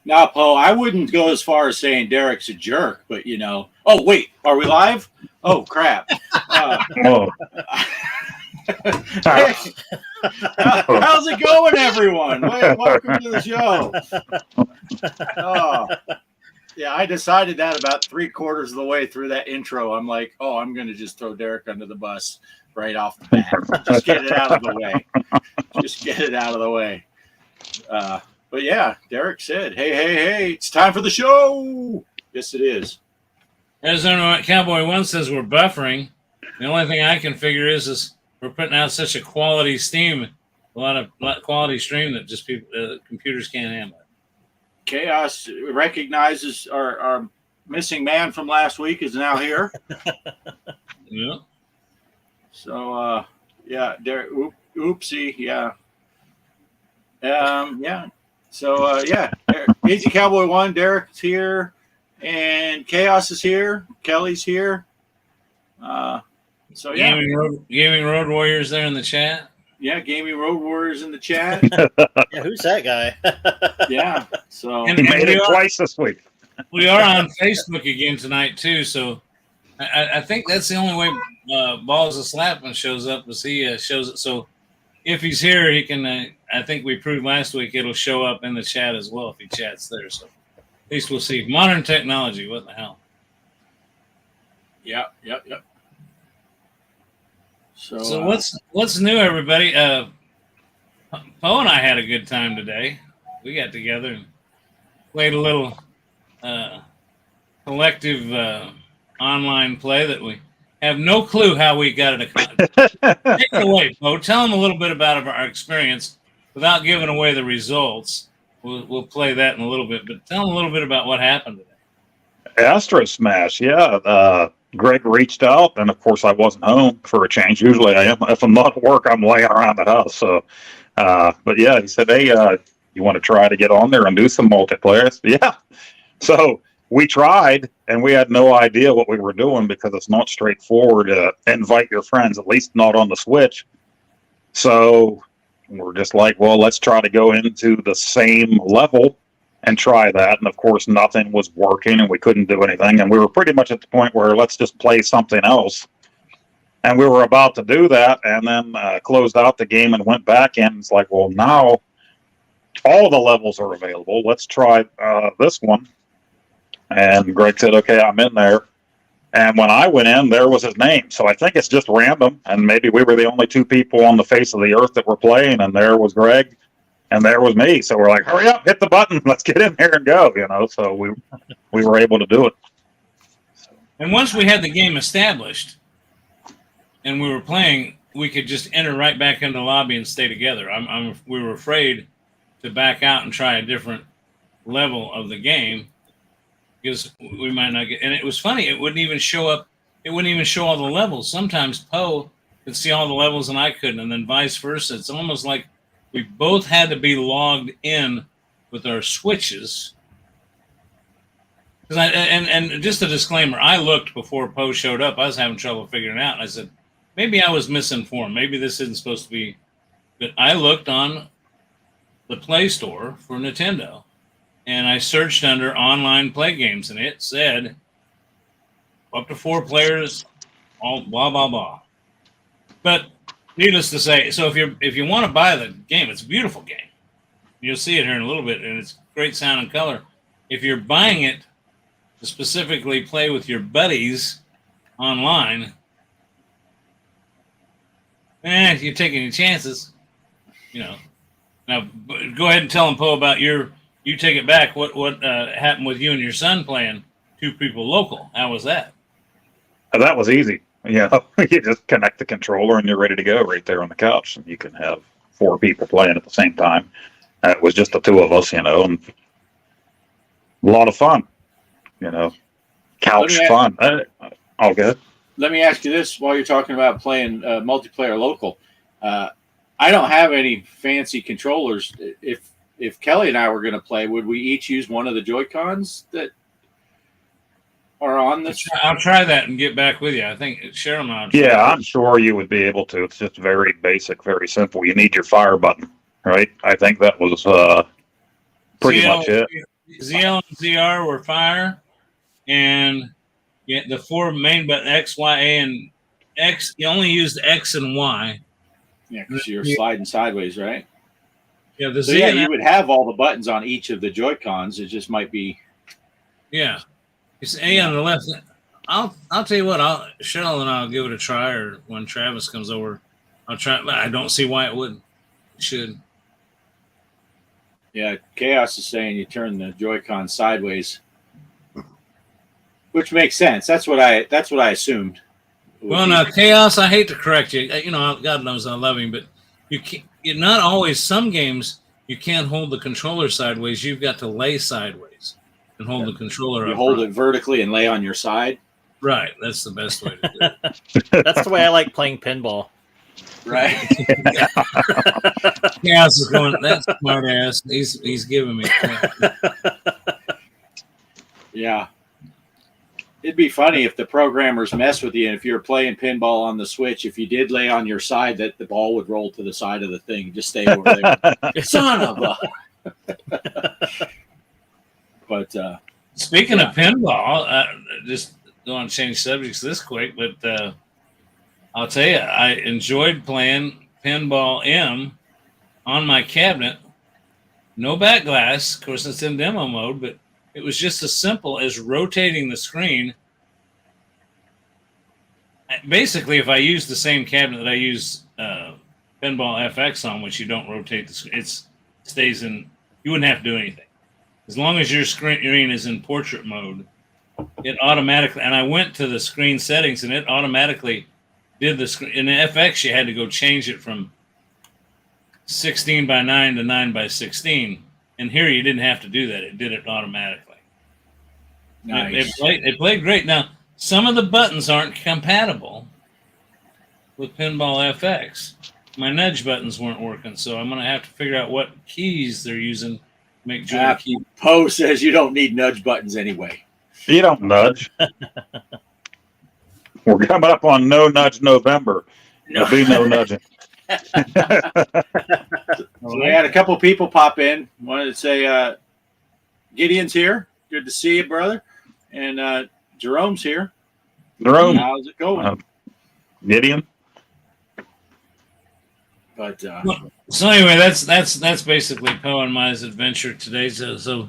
Now, Poe, I wouldn't go as far as saying Derek's a jerk, but Oh, wait, are we live? Oh, crap. Oh. How's it going, everyone? Welcome to the show. Yeah, I decided that about 3/4 of the way through that intro. I'm like, I'm going to just throw Derek under the bus right off the bat. Just get it out of the way. But yeah, Derek said, hey, it's time for the show. Yes, it is. As Cowboy One says, we're buffering. The only thing I can figure is we're putting out such a quality stream, a lot of quality stream that just computers can't handle it. Chaos recognizes our missing man from last week is now here. Yeah. So, Derek, oopsie, yeah. Yeah. So, Easy Cowboy One, Derek's here, and Chaos is here. Kelly's here. So, yeah. Gaming Road Warriors there in the chat. Yeah, Gaming Road Warriors in the chat. Yeah, who's that guy? Yeah. So he made it twice this week. We are on Facebook again tonight too. So I think that's the only way Balls of Slapping shows up is he shows it. So if he's here, he can. I think we proved last week it'll show up in the chat as well if he chats there. So at least we'll see. Modern technology. What the hell? Yep. So what's new, everybody? Poe and I had a good time today. We got together and played a little collective online play that we have no clue how we got it. Take it away, Poe. Tell them a little bit about our experience without giving away the results. We'll play that in a little bit, but tell them a little bit about what happened today. Astro Smash, yeah. Greg reached out, and of course I wasn't home for a change. Usually I am. If I'm not at work, I'm laying around the house. So, but yeah, he said, hey, you want to try to get on there and do some multiplayer? Yeah. So we tried, and we had no idea what we were doing because it's not straightforward to invite your friends, at least not on the Switch. So we're just like, well, let's try to go into the same level and try that. And of course, nothing was working and we couldn't do anything. And we were pretty much at the point where let's just play something else. And we were about to do that and then closed out the game and went back in. It's like, well, now all the levels are available. Let's try this one. And Greg said, okay, I'm in there. And when I went in, there was his name. So I think it's just random. And maybe we were the only two people on the face of the earth that were playing. And there was Greg. And there was me. So we're like, hurry up, hit the button. Let's get in here and go, So we were able to do it. And once we had the game established and we were playing, we could just enter right back into the lobby and stay together. We were afraid to back out and try a different level of the game because we might not get. And it was funny. It wouldn't even show up. It wouldn't even show all the levels. Sometimes Poe could see all the levels and I couldn't, and then vice versa. It's almost like we both had to be logged in with our switches. And just a disclaimer, I looked before Poe showed up. I was having trouble figuring it out. And I said, maybe I was misinformed. Maybe this isn't supposed to be. But I looked on the Play Store for Nintendo, and I searched under online play games, and it said up to 4 players, all blah, blah, blah. But needless to say, so if you want to buy the game, it's a beautiful game. You'll see it here in a little bit, and it's great sound and color. If you're buying it to specifically play with your buddies online, you're taking your chances. Now go ahead and tell them, Poe, about you take it back. What happened with you and your son playing 2 people local? How was that? That was easy. You just connect the controller and you're ready to go right there on the couch. And you can have 4 people playing at the same time. It was just the 2 of us, and a lot of fun, couch fun. All good. Let me ask you this while you're talking about playing multiplayer local. I don't have any fancy controllers. If Kelly and I were going to play, would we each use one of the Joy-Cons that are on this? I'll try that and get back with you. I think Cheryl and I. Yeah, I'm sure you would be able to. It's just very basic, very simple. You need your fire button, right? I think that was pretty much it. ZL and ZR were fire, and the 4 main button X, Y, A, and X. You only used X and Y. Yeah, because you're sliding sideways, right? Yeah, the So Z yeah, and you would have all the buttons on each of the Joy-Cons. It just might be. yeah. It's A on the left. I'll tell you what. Cheryl and I'll give it a try, or when Travis comes over, I'll try. I don't see why it wouldn't. It should. Yeah, Chaos is saying you turn the Joy-Con sideways, which makes sense. That's what I assumed. Well, now Chaos, I hate to correct you. You know, God knows I love him, but you can't. Not always. Some games you can't hold the controller sideways. You've got to lay sideways and hold the controller. You up hold front. it vertically and lay on your side. Right. That's the best way to do it. That's the way I like playing pinball. Right. Chaos is going. That's smart ass. He's giving me crap. Yeah. It'd be funny if the programmers mess with you, and if you're playing pinball on the Switch, if you did lay on your side, that the ball would roll to the side of the thing. Just stay over there. Son of a. But Speaking of pinball, just don't want to change subjects this quick, but I'll tell you, I enjoyed playing Pinball M on my cabinet. No back glass, of course, it's in demo mode, but it was just as simple as rotating the screen. Basically, if I use the same cabinet that I use Pinball FX on, which you don't rotate the screen, it stays in. You wouldn't have to do anything. As long as your screen is in portrait mode, it automatically, and I went to the screen settings and it automatically did the screen. In the FX, you had to go change it from 16:9 to 9:16. And here you didn't have to do that. It did it automatically. nice. It played great. Now, some of the buttons aren't compatible with Pinball FX. My nudge buttons weren't working, so I'm going to have to figure out what keys they're using to make Joy the key. Poe says you don't need nudge buttons anyway. You don't nudge. We're coming up on No Nudge November. There'll be no nudging. So we had a couple people pop in. Wanted to say Gideon's here. Good to see you, brother. And Jerome's here. Jerome, How's it going? Gideon. But So anyway, that's basically Poe and my adventure today. So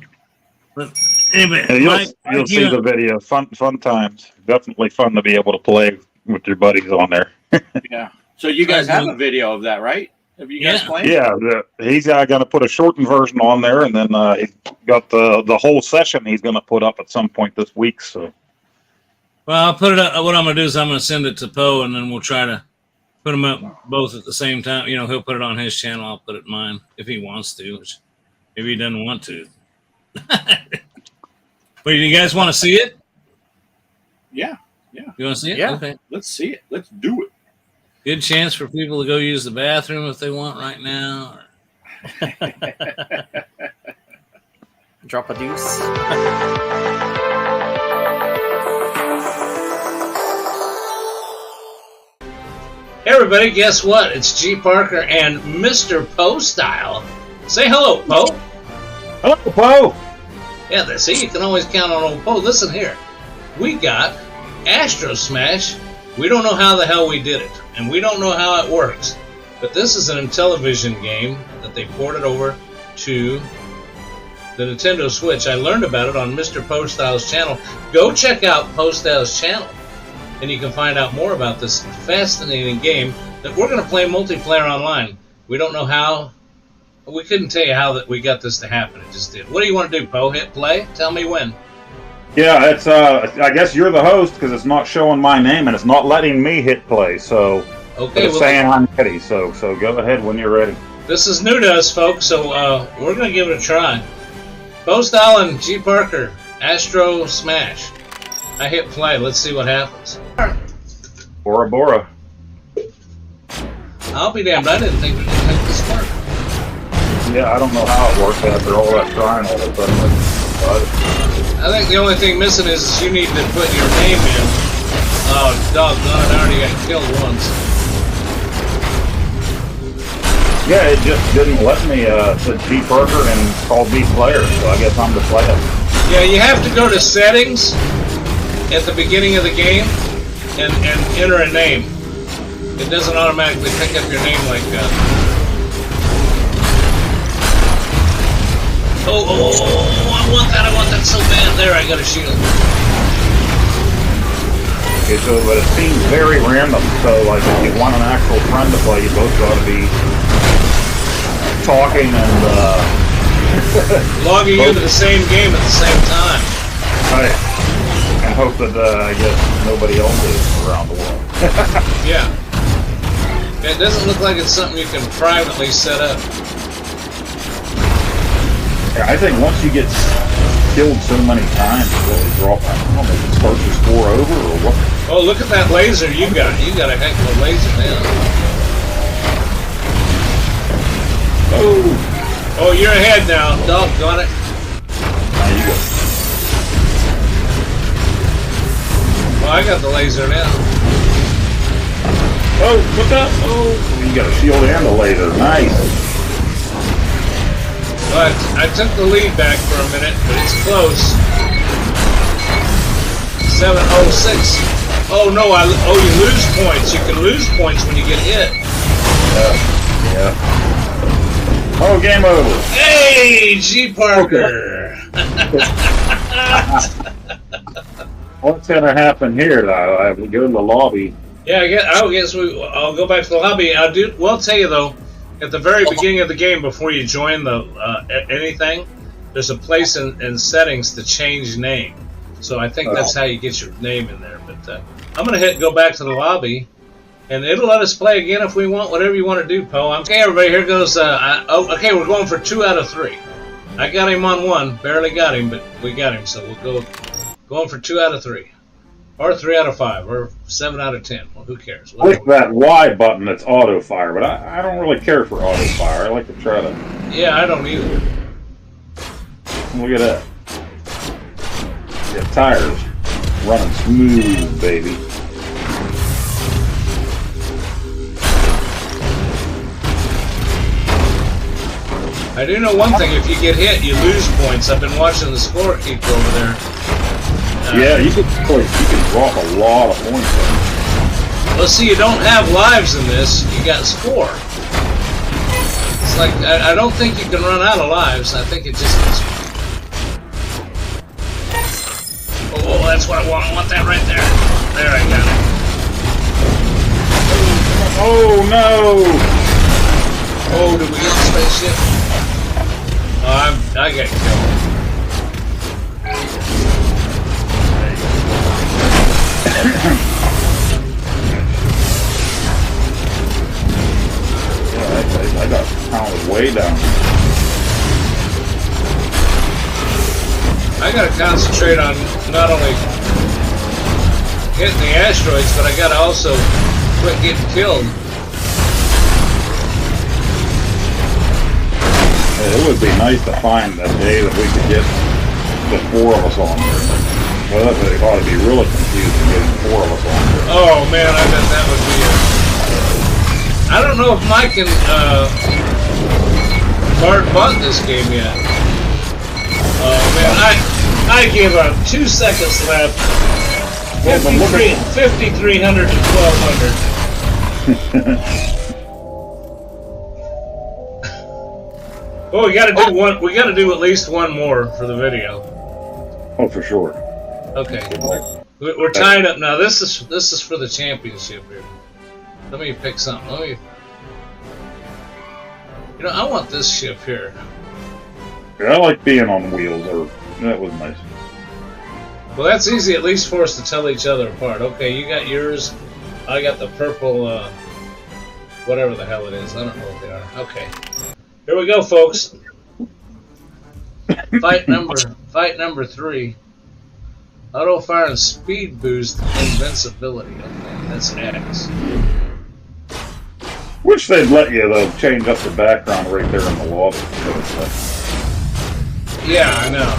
but anyway, Yeah, you'll see the video. Fun times. Definitely fun to be able to play with your buddies on there. yeah. So you guys have a video of that, right? Have you guys played? Yeah, he's going to put a shortened version on there, and then he's got the whole session he's going to put up at some point this week. So, well, I'll put it up. What I'm going to do is I'm going to send it to Poe, and then we'll try to put them up both at the same time. You know, he'll put it on his channel. I'll put it in mine if he wants to, which maybe he doesn't want to. But you guys want to see it? Yeah. You want to see it? Yeah. Okay. Let's see it. Let's do it. Good chance for people to go use the bathroom if they want right now. Drop a deuce. Hey everybody, guess what? It's G.Parker and Mr. Poe Style. Say hello, Poe. hello, Poe. Yeah, see, you can always count on old Poe. Listen here. We got Astro Smash. We don't know how the hell we did it, and we don't know how it works. But this is an Intellivision game that they ported over to the Nintendo Switch. I learned about it on Mr. Poe Style's channel. Go check out Poe Style's channel, and you can find out more about this fascinating game that we're going to play multiplayer online. We don't know how. We couldn't tell you how that we got this to happen. It just did. What do you want to do, Poe? Hit play? Tell me when. Yeah, it's I guess you're the host because it's not showing my name and it's not letting me hit play. So Okay, it's saying I'm ready. So go ahead when you're ready. this is new to us, folks, so we're going to give it a try. Poe Style and G.Parker, Astro Smash. I hit play. Let's see what happens. Bora Bora. I'll be damned. I didn't think this worked. Yeah, I don't know how it works after all that trying all the time. I think the only thing missing is you need to put your name in. Oh, doggone it, I already got killed once. Yeah, it just didn't let me. It said G.Parker and called me player, so I guess I'm the player. Yeah, you have to go to settings at the beginning of the game and enter a name. It doesn't automatically pick up your name like that. Oh, I want that so bad. There, I got a shield. Okay, so but it seems very random. So like if you want an actual friend to play, you both got to be talking and logging into the same game at the same time. right, and hope that I guess nobody else is around the world. Yeah. It doesn't look like it's something you can privately set up. Yeah, I think once you get killed so many times, you really drop. I don't know if it starts your score over or what. Oh, look at that laser you got. You got a heck of a laser now. Oh, you're ahead now. Doggone it. Now you go. Well, I got the laser now. Oh, what's up? Oh, you got a shield and a laser. Nice. But I took the lead back for a minute, but it's close. 7:06. Oh no! You lose points. You can lose points when you get hit. Yeah. Oh, game over. Hey, G.Parker. What's gonna happen here? Though I have to go in the lobby. Yeah, I'll go back to the lobby. We'll tell you though, at the very beginning of the game, before you join the anything, there's a place in settings to change name. So I think that's how you get your name in there. But I'm gonna go back to the lobby, and it'll let us play again if we want. Whatever you want to do, Poe. Okay, everybody. Here goes. Okay, we're going for 2 out of 3. I got him on 1. Barely got him, but we got him. So we'll going for 2 out of 3. Or 3 out of 5, or 7 out of 10. Well, who cares? Click that Y button that's auto fire, but I don't really care for auto fire. I like to try to. Yeah, I don't either. Look at that. Yeah, tires running smooth, baby. I do know one thing: if you get hit, you lose points. I've been watching the scorekeeper over there. Yeah, you can drop a lot of points. Well, see, you don't have lives in this. You got score. It's like I don't think you can run out of lives. I think it just gets. Oh, that's what I want. I want that right there. There, I got it. Oh no! Oh, did we get the spaceship? Oh, I got killed. I got pounded way down. I gotta concentrate on not only hitting the asteroids, but I gotta also quit getting killed. It would be nice to find a day that we could get the 4 of us on there. Well, that ought to be really confusing getting 4 of us on there. Oh man, I bet that would be I don't know if Mike and Bart bought this game yet. Oh man, I gave up 2 seconds left. 5,300 to 1,200. Well, we gotta do one. We gotta do at least one more for the video. Oh, for sure. Okay, we're tying up now. This is for the championship here. Let me pick something. I want this ship here. Yeah, I like being on wheels. That was nice. Well, that's easy at least for us to tell each other apart. Okay, you got yours. I got the purple, whatever the hell it is. I don't know what they are. Okay. Here we go, folks. Fight number 3. Auto fire and speed boost invincibility. Okay, that's X. Wish they'd let you though change up the background right there in the lobby. Yeah, I know.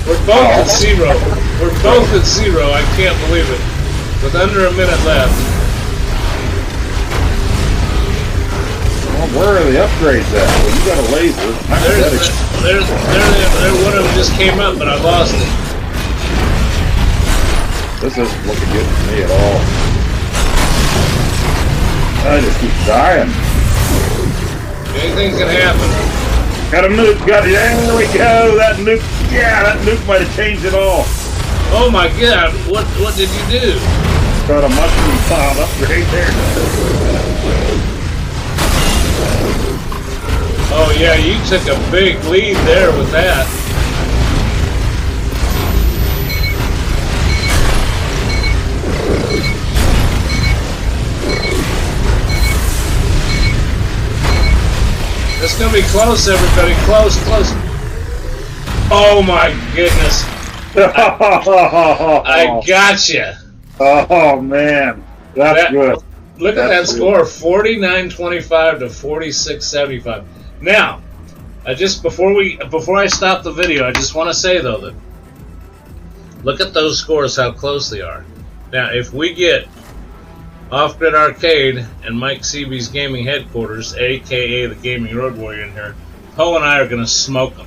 We're both at 0. We're both at 0. I can't believe it. With under a minute left. Well, where are the upgrades at? Well, you got a laser. There, one of them just came up, but I lost it. This isn't looking good to me at all. I just keep dying. Anything can happen. Got a nuke. Got it. There we go. That nuke. Yeah, that nuke might have changed it all. Oh my God! What did you do? Got a mushroom cloud upgrade there. Oh yeah, you took a big lead there with that. It's gonna be close, everybody. Close. Oh my goodness! I gotcha. Oh man, that's good. Look at that score: 49-25 to 46-75. Now, before I stop the video, I just want to say though that look at those scores, how close they are. Now, if we get Off Grid Arcade and Mike Seaby's gaming headquarters, aka the Gaming Road Warrior, in here, Poe and I are going to smoke them.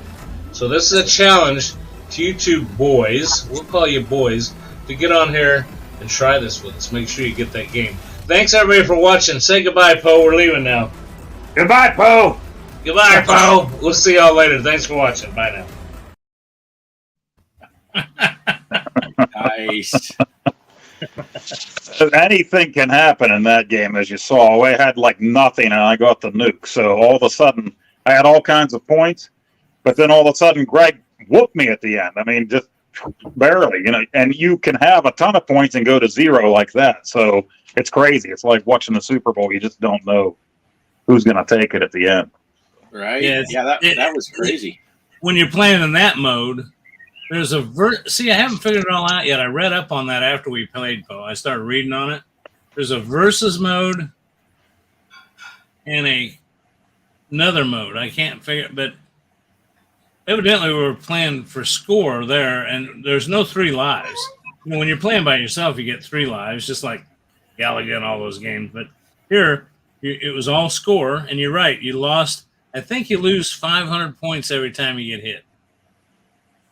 So this is a challenge to you two boys, we'll call you boys, to get on here and try this with us. Make sure you get that game. Thanks everybody for watching. Say goodbye, Poe. We're leaving now. Goodbye, Poe. Goodbye, Poe. We'll see y'all later. Thanks for watching. Bye now. Nice. Anything can happen in that game, as you saw. I had like nothing, and I got the nuke. So all of a sudden, I had all kinds of points, but then all of a sudden, Greg whooped me at the end. I mean, just barely, you know. And you can have a ton of points and go to 0 like that. So it's crazy. It's like watching the Super Bowl. You just don't know who's going to take it at the end. Right? Yeah, that was crazy. When you're playing in that mode, there's a see, I haven't figured it all out yet. I read up on that after we played, Poe. I started reading on it. There's a versus mode and another mode. I can't figure it, but evidently we were playing for score there, and there's no 3 lives. You know, when you're playing by yourself, you get 3 lives, just like Galaga and all those games. But here, it was all score, and you're right. You lost. I think you lose 500 points every time you get hit.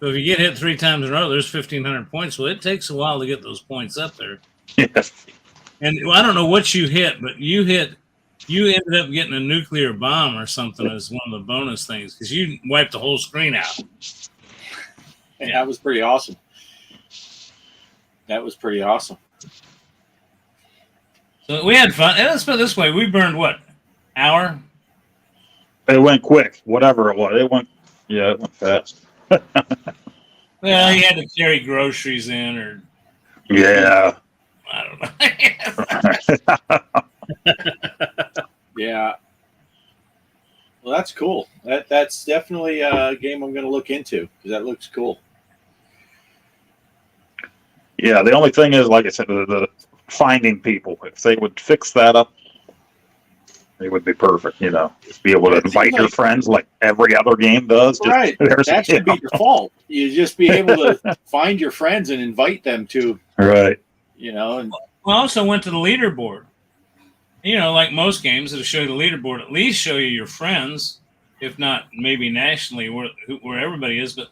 So if you get hit 3 times in a row, there's 1,500 points. Well, it takes a while to get those points up there. Yes. And I don't know what you hit, but you ended up getting a nuclear bomb or something as one of the bonus things because you wiped the whole screen out. And that was pretty awesome. So we had fun. And let's put it this way. We burned, what, hour? It went quick, whatever it was. It went fast. Well, you had to carry groceries in or... Yeah. I don't know. Yeah. Well, that's cool. That's definitely a game I'm going to look into because that looks cool. Yeah, the only thing is, like I said, the finding people. If they would fix that up, it would be perfect. You know, just be able to invite your friends like every other game does. Right. That should be default. You just be able to find your friends and invite them to. Right. You know, and We also went to the leaderboard. You know, like most games, it'll show you the leaderboard, at least show you your friends, if not maybe nationally where everybody is. But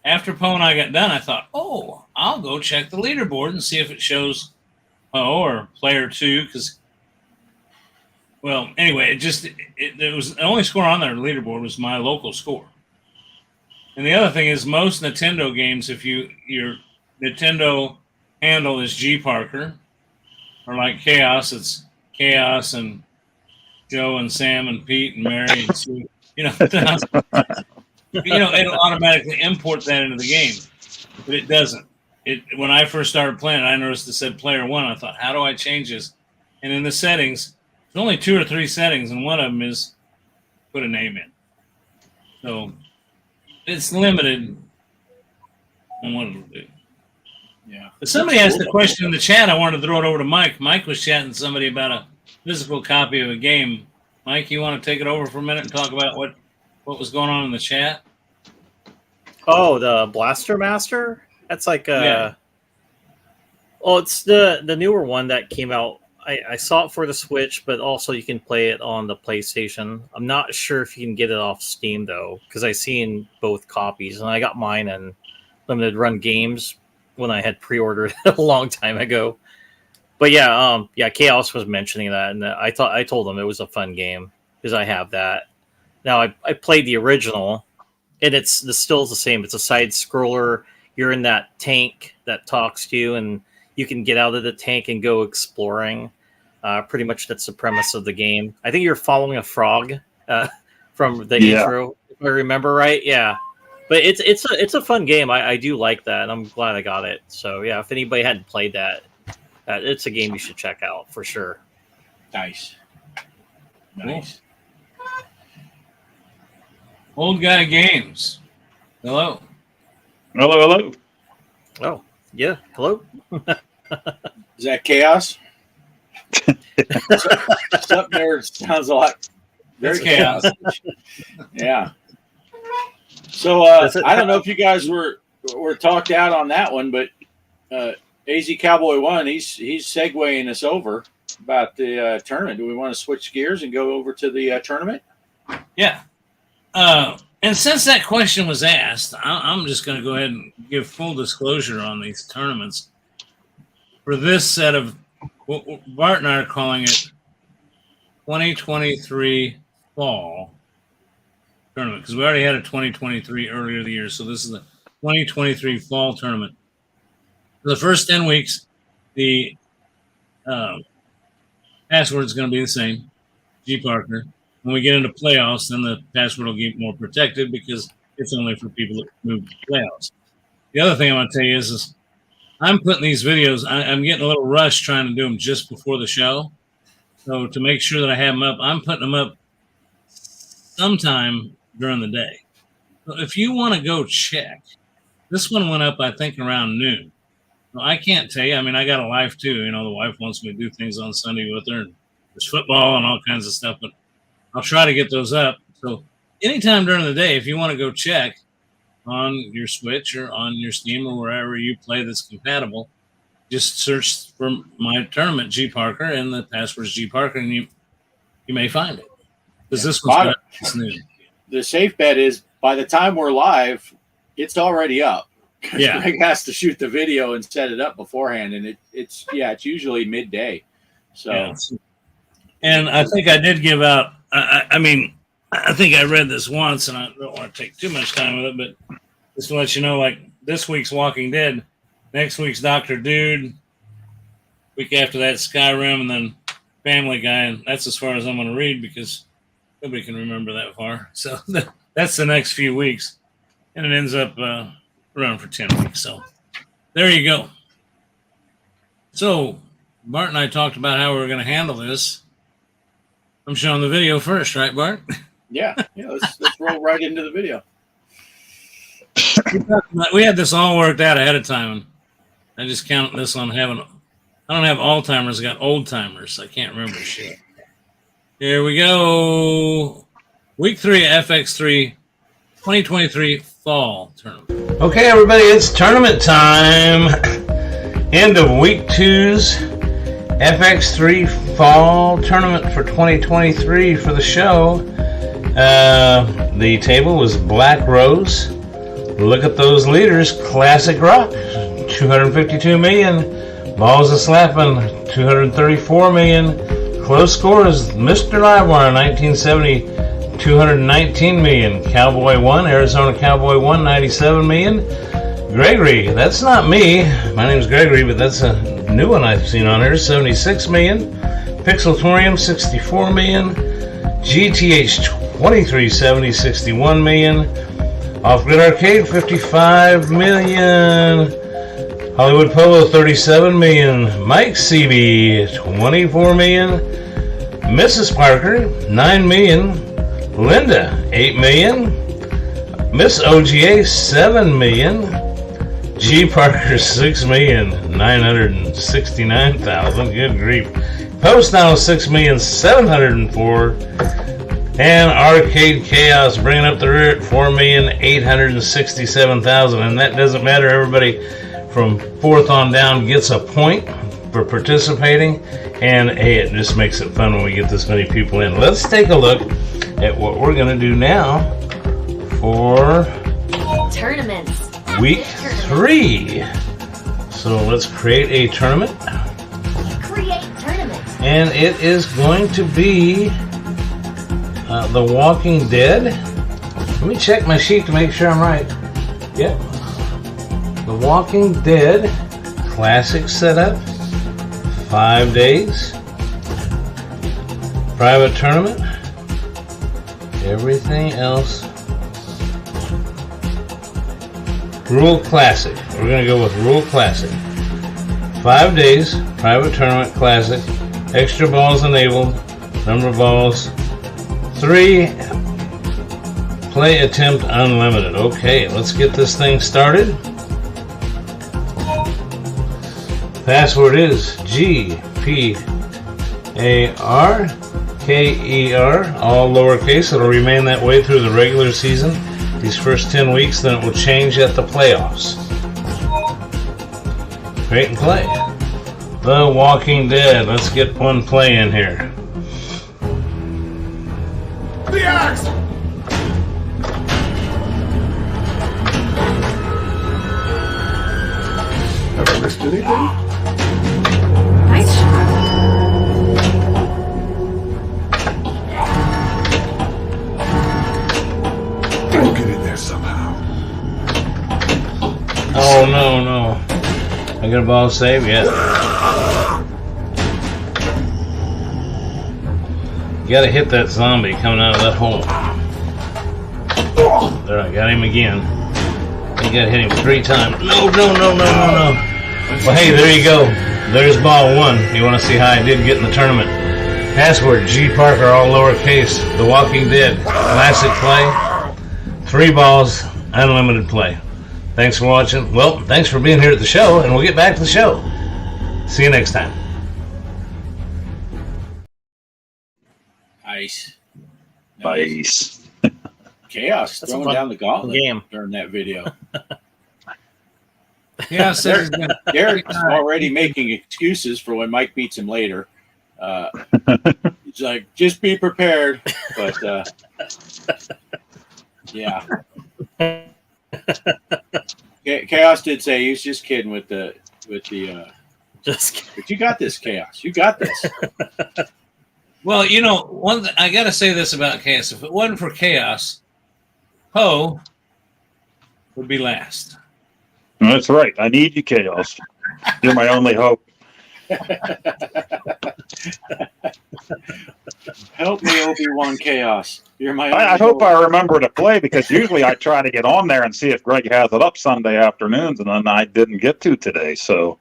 after Poe and I got done, I thought, I'll go check the leaderboard and see if it shows Poe or player 2. Because, well, anyway, it was the only score on their leaderboard was my local score. And the other thing is most Nintendo games, if your Nintendo handle is G.Parker, or like Chaos, it's Chaos and Joe and Sam and Pete and Mary and Sue. You know, it'll automatically import that into the game, but it doesn't. When I first started playing, I noticed it said player 1. I thought, how do I change this? And in the settings, there's only 2 or 3 settings, and one of them is put a name in. So it's limited on what it'll do. yeah. But somebody asked a question in the chat. I wanted to throw it over to Mike. Mike was chatting to somebody about a physical copy of a game. Mike, you want to take it over for a minute and talk about what was going on in the chat? Oh, the Blaster Master? That's like Yeah. Oh, it's the newer one that came out. I saw it for the Switch, but also you can play it on the PlayStation. I'm not sure if you can get it off Steam though, because I seen both copies, and I got mine in limited run games when I had pre-ordered a long time ago. But yeah, Chaos was mentioning that, and I told him it was a fun game because I have that. Now I played the original, and it's still the same. It's a side scroller. You're in that tank that talks to you, and you can get out of the tank and go exploring. Pretty much that's the premise of the game. I think you're following a frog from the intro, if I remember right. Yeah, but it's a fun game. I do like that, and I'm glad I got it. So yeah, if anybody hadn't played that, it's a game you should check out for sure. Nice. Old Guy Games. Hello. Hello. Oh yeah, hello. Is that Chaos? Something there sounds a lot. Very Chaos. Yeah. So I don't know if you guys were talked out on that one, but AZ Cowboy 1, he's segueing us over about the tournament. Do we want to switch gears and go over to the tournament? Yeah. And since that question was asked, I'm just going to go ahead and give full disclosure on these tournaments. For this set of what Bart and I are calling it 2023 Fall Tournament, because we already had a 2023 earlier the year, so this is the 2023 Fall Tournament. For the first 10 weeks, the password is going to be the same, G.Parker. When we get into playoffs, then the password will get more protected because it's only for people that move to playoffs. The other thing I want to tell you is I'm putting these videos, I'm getting a little rushed trying to do them just before the show. So to make sure that I have them up, I'm putting them up sometime during the day. So if you want to go check, this one went up, I think, around noon. Well, I can't tell you. I mean, I got a life too. You know, the wife wants me to do things on Sunday with her, and there's football and all kinds of stuff, but I'll try to get those up. So anytime during the day, if you want to go check on your Switch or on your Steam or wherever you play that's compatible, just search for my tournament, G.Parker, and the password is G.Parker, and you may find it. Because this one's it's new. The safe bet is by the time we're live, it's already up. Yeah. Greg has to shoot the video and set it up beforehand, and it's usually midday. So, yeah. And I think I did give out. I mean, I think I read this once, and I don't want to take too much time with it, but just to let you know, like this week's Walking Dead, next week's Dr. Dude, week after that Skyrim, and then Family Guy, and that's as far as I'm going to read because nobody can remember that far. So that's the next few weeks, and it ends up around for 10 weeks. So there you go. So Bart and I talked about how we were going to handle this. I'm showing the video first, right, Bart? Yeah. Let's roll right into the video. We had this all worked out ahead of time, and I just count this on having. I don't have all timers; I got old timers. I can't remember shit. Here we go. Week 3 FX3 2023 Fall Tournament. Okay, everybody, it's tournament time. End of Week 2's FX3 Fall Tournament for 2023 for the show. The table was Black Rose. Look at those leaders. Classic Rock, 252 million. Balls a Slappin', 234 million. Close scores, Mr. Livewire, 1970, 219 million. Cowboy 1, Arizona Cowboy 1, 97 million. Gregory, that's not me. My name's Gregory, but that's a new one I've seen on here, 76 million. Pixeltorium, 64 million. GTH 2370, 61 million. Off-Grid Arcade, 55 million. Hollywood Polo, 37 million. Mike CB, 24 million. Mrs. Parker, 9 million. Linda, 8 million. Miss OGA, 7 million. G.Parkers, 6,969,000. Good grief. Post now, 6,704,000. And Arcade Chaos bringing up the rear at 4,867,000, and that doesn't matter. Everybody from fourth on down gets a point for participating, and hey, it just makes it fun when we get this many people in. Let's take a look at what we're going to do now for tournaments. week 3. So let's create a tournament, Create tournaments. and it is going to be The Walking Dead. Let me check my sheet to make sure I'm right. Yep. The Walking Dead classic setup, 5 days, private tournament, everything else. Rule Classic. We're going to go with Rule Classic. 5 days, private tournament, classic, extra balls enabled, number of balls, 3, play attempt unlimited. Okay, let's get this thing started. Password is G.Parker, all lowercase. It'll remain that way through the regular season. These first 10 weeks, then it will change at the playoffs. Create and play. The Walking Dead. Let's get one play in here. The axe! Have I missed anything? Nice shot. We'll get in there somehow. Oh, no. I got a ball save? Yeah. You gotta hit that zombie coming out of that hole. There, I got him again. You gotta hit him 3 times. No. Well, hey, there you go. There's ball 1. You wanna see how I did get in the tournament? Password, G.Parker, all lowercase. The Walking Dead. Classic play. 3 balls, unlimited play. Thanks for watching. Well, thanks for being here at the show, and we'll get back to the show. See you next time. Nice. Nice. Chaos That's a throwing fun down the gauntlet game. during that video. Yeah, says he's gonna. Derek's already making excuses for when Mike beats him later. He's like, just be prepared. But yeah. Chaos did say he was just kidding with the Just kidding. but you got this, Chaos. You got this. Well, you know, I got to say this about Chaos. If it wasn't for Chaos, Poe would be last. That's right. I need you, Chaos. You're my only hope. Help me, Obi-Wan Chaos. You're my I only hope hope. I remember to play, because usually I try to get on there and see if Greg has it up Sunday afternoons, and then I didn't get to today. So,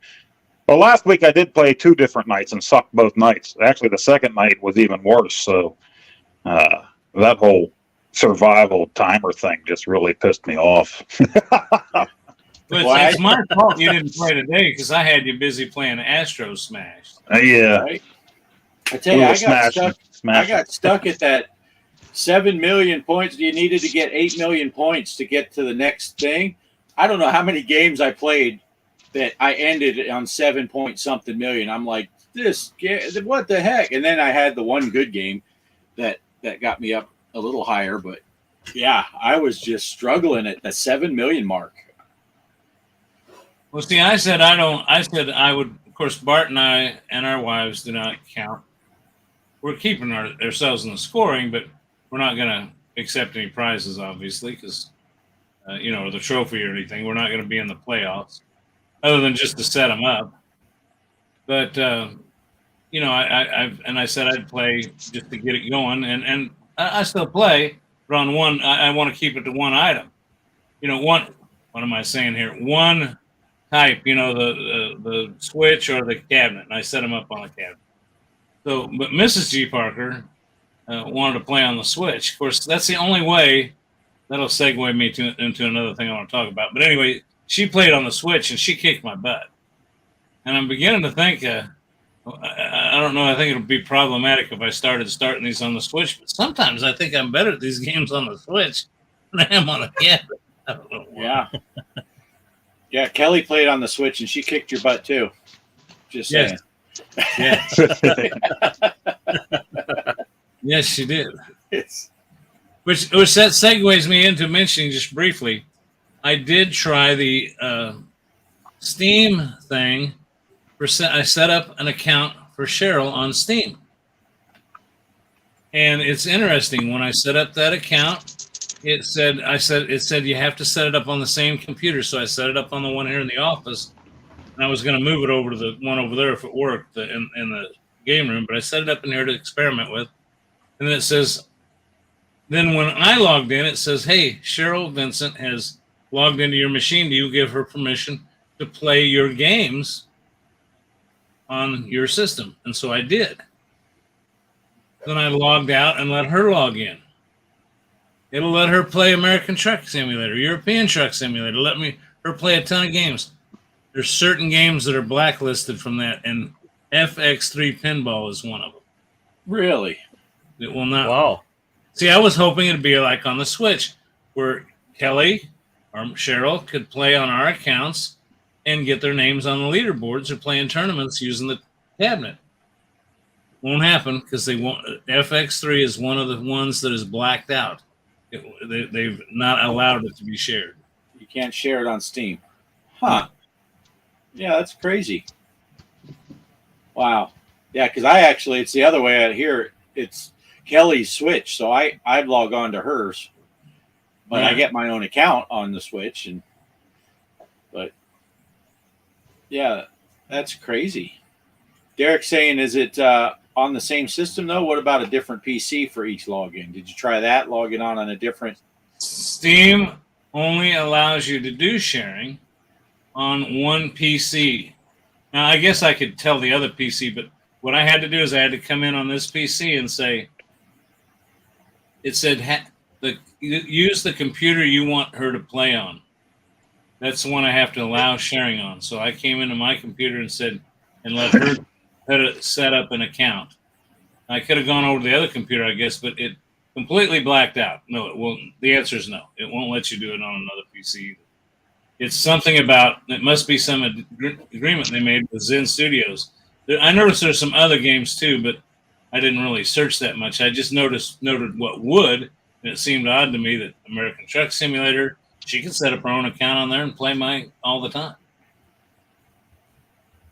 well, last week I did play 2 different nights and sucked both nights. Actually, the second night was even worse. So that whole survival timer thing just really pissed me off. But Why? it's my fault you didn't play today because I had you busy playing Astro Smash. Yeah. Right? I tell you, I got Smashing. stuck at that 7 million points. You needed to get 8 million points to get to the next thing. I don't know how many games I played that I ended on 7 point something million. I'm like, what the heck? And then I had the one good game that got me up a little higher. But yeah, I was just struggling at the 7 million mark. Well, see, I said I would. Of course, Bart and I and our wives do not count. We're keeping ourselves in the scoring, but we're not going to accept any prizes, obviously, because or the trophy or anything. We're not going to be in the playoffs, other than just to set them up. But I said I'd play just to get it going, and I still play, but on one, I want to keep it to one item. What am I saying here? One type, the switch or the cabinet, and I set them up on the cabinet. So, but Mrs. G.Parker wanted to play on the switch. Of course, that's the only way. That'll segue me into another thing I want to talk about. But anyway, she played on the switch and she kicked my butt. And I'm beginning to think I don't know. I think it'll be problematic if I starting these on the Switch. But sometimes I think I'm better at these games on the Switch than I am on a cabinet. I don't know why. Yeah. Yeah, Kelly played on the Switch and she kicked your butt too. Just saying. Yes. Yes, she did. It's Which that segues me into mentioning just briefly. I did try the Steam thing. I set up an account for Cheryl on Steam, and it's interesting. When I set up that account, it said you have to set it up on the same computer. So I set it up on the one here in the office, and I was going to move it over to the one over there if it worked in the game room. But I set it up in here to experiment with, and then it says. Then when I logged in, it says, "Hey, Cheryl Vincent has logged into your machine. Do you give her permission to play your games on your system?" And so I did. Then I logged out and let her log in. It'll let her play American Truck Simulator, European Truck Simulator. Let her play a ton of games. There's certain games that are blacklisted from that, and FX3 Pinball is one of them. really. It will not. Wow. See, I was hoping it'd be like on the Switch, where Kelly or Cheryl could play on our accounts and get their names on the leaderboards or play in tournaments using the cabinet. Won't happen because they won't. FX3 is one of the ones that is blacked out. They've not allowed it to be shared. You can't share it on Steam. Huh. Yeah, that's crazy. Wow. Yeah, because it's the other way out here. It's Kelly's Switch, so I log on to hers, but I get my own account on the Switch, but yeah, that's crazy. Derek's saying, is it on the same system though? What about a different PC for each login? Did you try that? Logging on a different? Steam only allows you to do sharing on one PC. Now, I guess I could tell the other PC, but what I had to do is I had to come in on this PC and say. It said, use the computer you want her to play on. That's the one I have to allow sharing on. So I came into my computer and said, and let her set up an account. I could have gone over to the other computer, I guess, but it completely blacked out. No, it won't. The answer is no. It won't let you do it on another PC. It's something about, it must be some agreement they made with Zen Studios. I noticed there's some other games too, but I didn't really search that much. I just noted what would, and it seemed odd to me that American Truck Simulator, she could set up her own account on there and play mine all the time.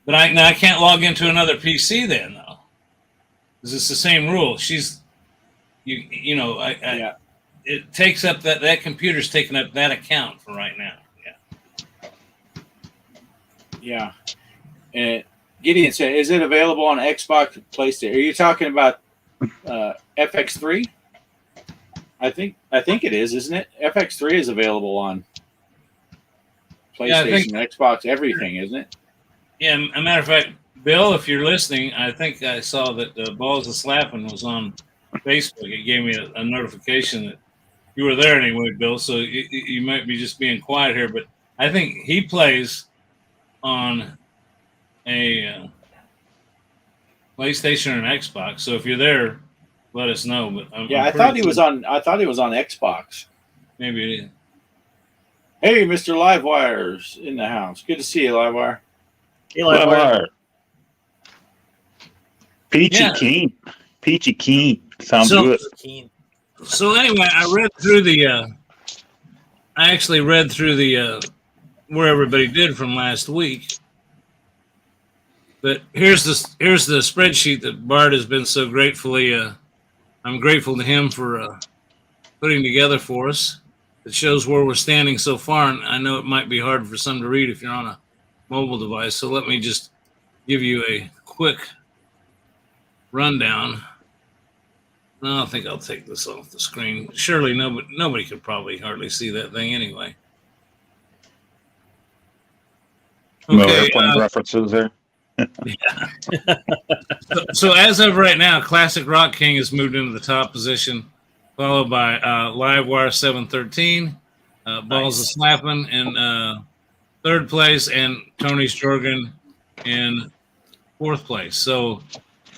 But I can't log into another PC then, though, because it's the same rule. It takes up that computer's taking up that account for right now. Yeah. And Gideon said, "Is it available on Xbox, PlayStation?" Are you talking about FX3? I think it is, isn't it? FX3 is available on PlayStation, Xbox, everything, isn't it? Yeah. As a matter of fact, Bill, if you're listening, I think I saw that Balls of Slapping was on Facebook. It gave me a notification that you were there anyway, Bill. So you might be just being quiet here, but I think he plays on a PlayStation or an Xbox. So if you're there, let us know. But I thought he was on Xbox. Maybe it is. Hey, Mr. Livewire's in the house. Good to see you, Livewire. Hey, Livewire. Peachy Keen. Sounds good. So anyway, I actually read through the where everybody did from last week. But here's the spreadsheet that Bart has been so gratefully. I'm grateful to him for putting together for us. It shows where we're standing so far, and I know it might be hard for some to read if you're on a mobile device. So let me just give you a quick rundown. No, I think I'll take this off the screen. Surely nobody could probably hardly see that thing anyway. No airplane references there. Yeah. So as of right now, Classic Rock King has moved into the top position, followed by Livewire 713, Balls of Slapping in third place, and Tony Sturgeon in 4th place. So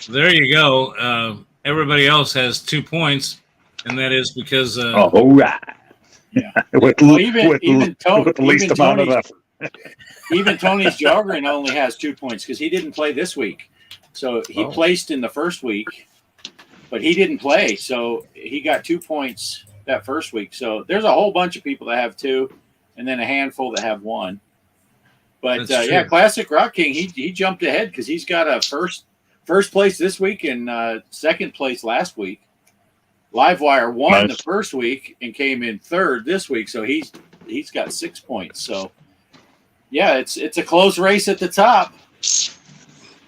there you go. Everybody else has 2 points, and that is because All right. Yeah. with, Well, with, even with the least even amount of Tony's- effort. Even Tony's Jogren only has 2 points because he didn't play this week. So he placed in the first week, but he didn't play. So he got 2 points that first week. So there's a whole bunch of people that have 2, and then a handful that have 1. But That's yeah, true. Classic Rock King, he jumped ahead because he's got a first place this week and second place last week. Livewire won Nice. the first week and came in 3rd this week, so he's got 6 points. So yeah, it's a close race at the top.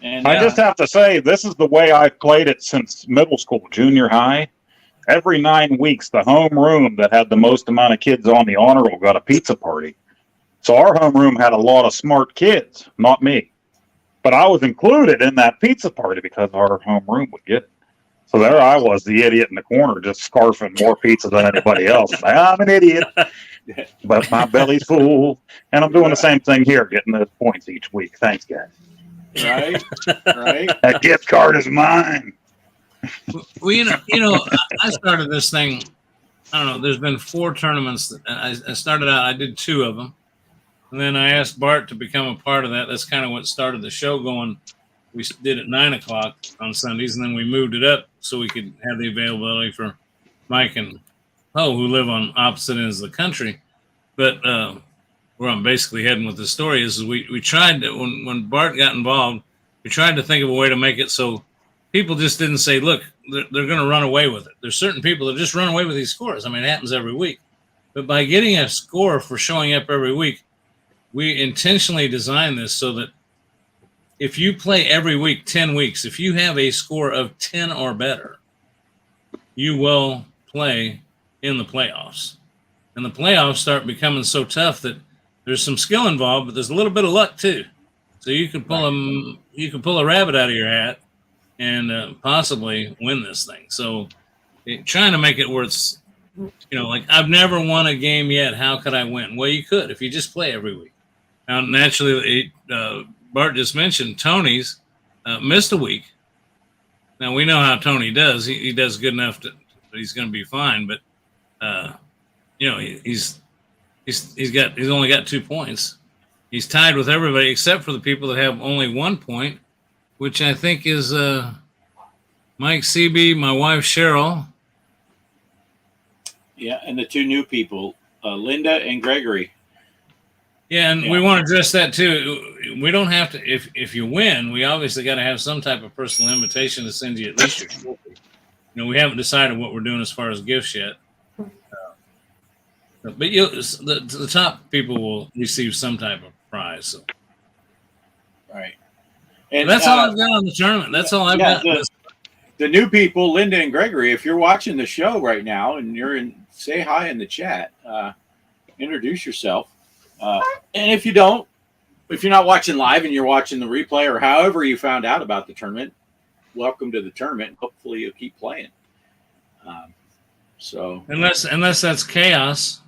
And I just have to say, this is the way I've played it since middle school, junior high. Every 9 weeks, the homeroom that had the most amount of kids on the honor roll got a pizza party. So our homeroom had a lot of smart kids, not me. But I was included in that pizza party because our homeroom would get it. So there I was, the idiot in the corner, just scarfing more pizza than anybody else. I'm an idiot, but my belly's full. And I'm doing the same thing here, getting those points each week. Thanks, guys. right. That gift card is mine. Well, you know, I started this thing. I don't know. There's been 4 tournaments. I started out. I did 2 of them, and then I asked Bart to become a part of that. That's kind of what started the show going. We did it 9 o'clock on Sundays, and then we moved it up so we could have the availability for Mike and Ho, who live on opposite ends of the country. But where I'm basically heading with the story is we tried to, when Bart got involved, we tried to think of a way to make it so people just didn't say, look, they're going to run away with it. There's certain people that just run away with these scores. I mean, it happens every week. But by getting a score for showing up every week, we intentionally designed this so that if you play every week, 10 weeks, if you have a score of 10 or better, you will play in the playoffs. And the playoffs start becoming so tough that there's some skill involved, but there's a little bit of luck too. So you can pull a rabbit out of your hat and possibly win this thing. So trying to make it where it's, like I've never won a game yet. How could I win? Well, you could if you just play every week. Now, naturally, Bart just mentioned Tony's missed a week. Now we know how Tony does. He does good enough that he's going to be fine. But he's only got 2 points. He's tied with everybody except for the people that have only 1 point, which I think is Mike CB, my wife Cheryl. Yeah, and the 2 new people, Linda and Gregory. Yeah, and we want to address that too. We don't have to. If you win, we obviously got to have some type of personal invitation to send you at least your trophy. We haven't decided what we're doing as far as gifts yet. But the top people will receive some type of prize. So. Right. And that's all I've got on the tournament. That's all I've got. The new people, Linda and Gregory, if you're watching the show right now and say hi in the chat, introduce yourself. And if you're not watching live and you're watching the replay or however you found out about the tournament, welcome to the tournament. Hopefully you'll keep playing. So unless that's chaos.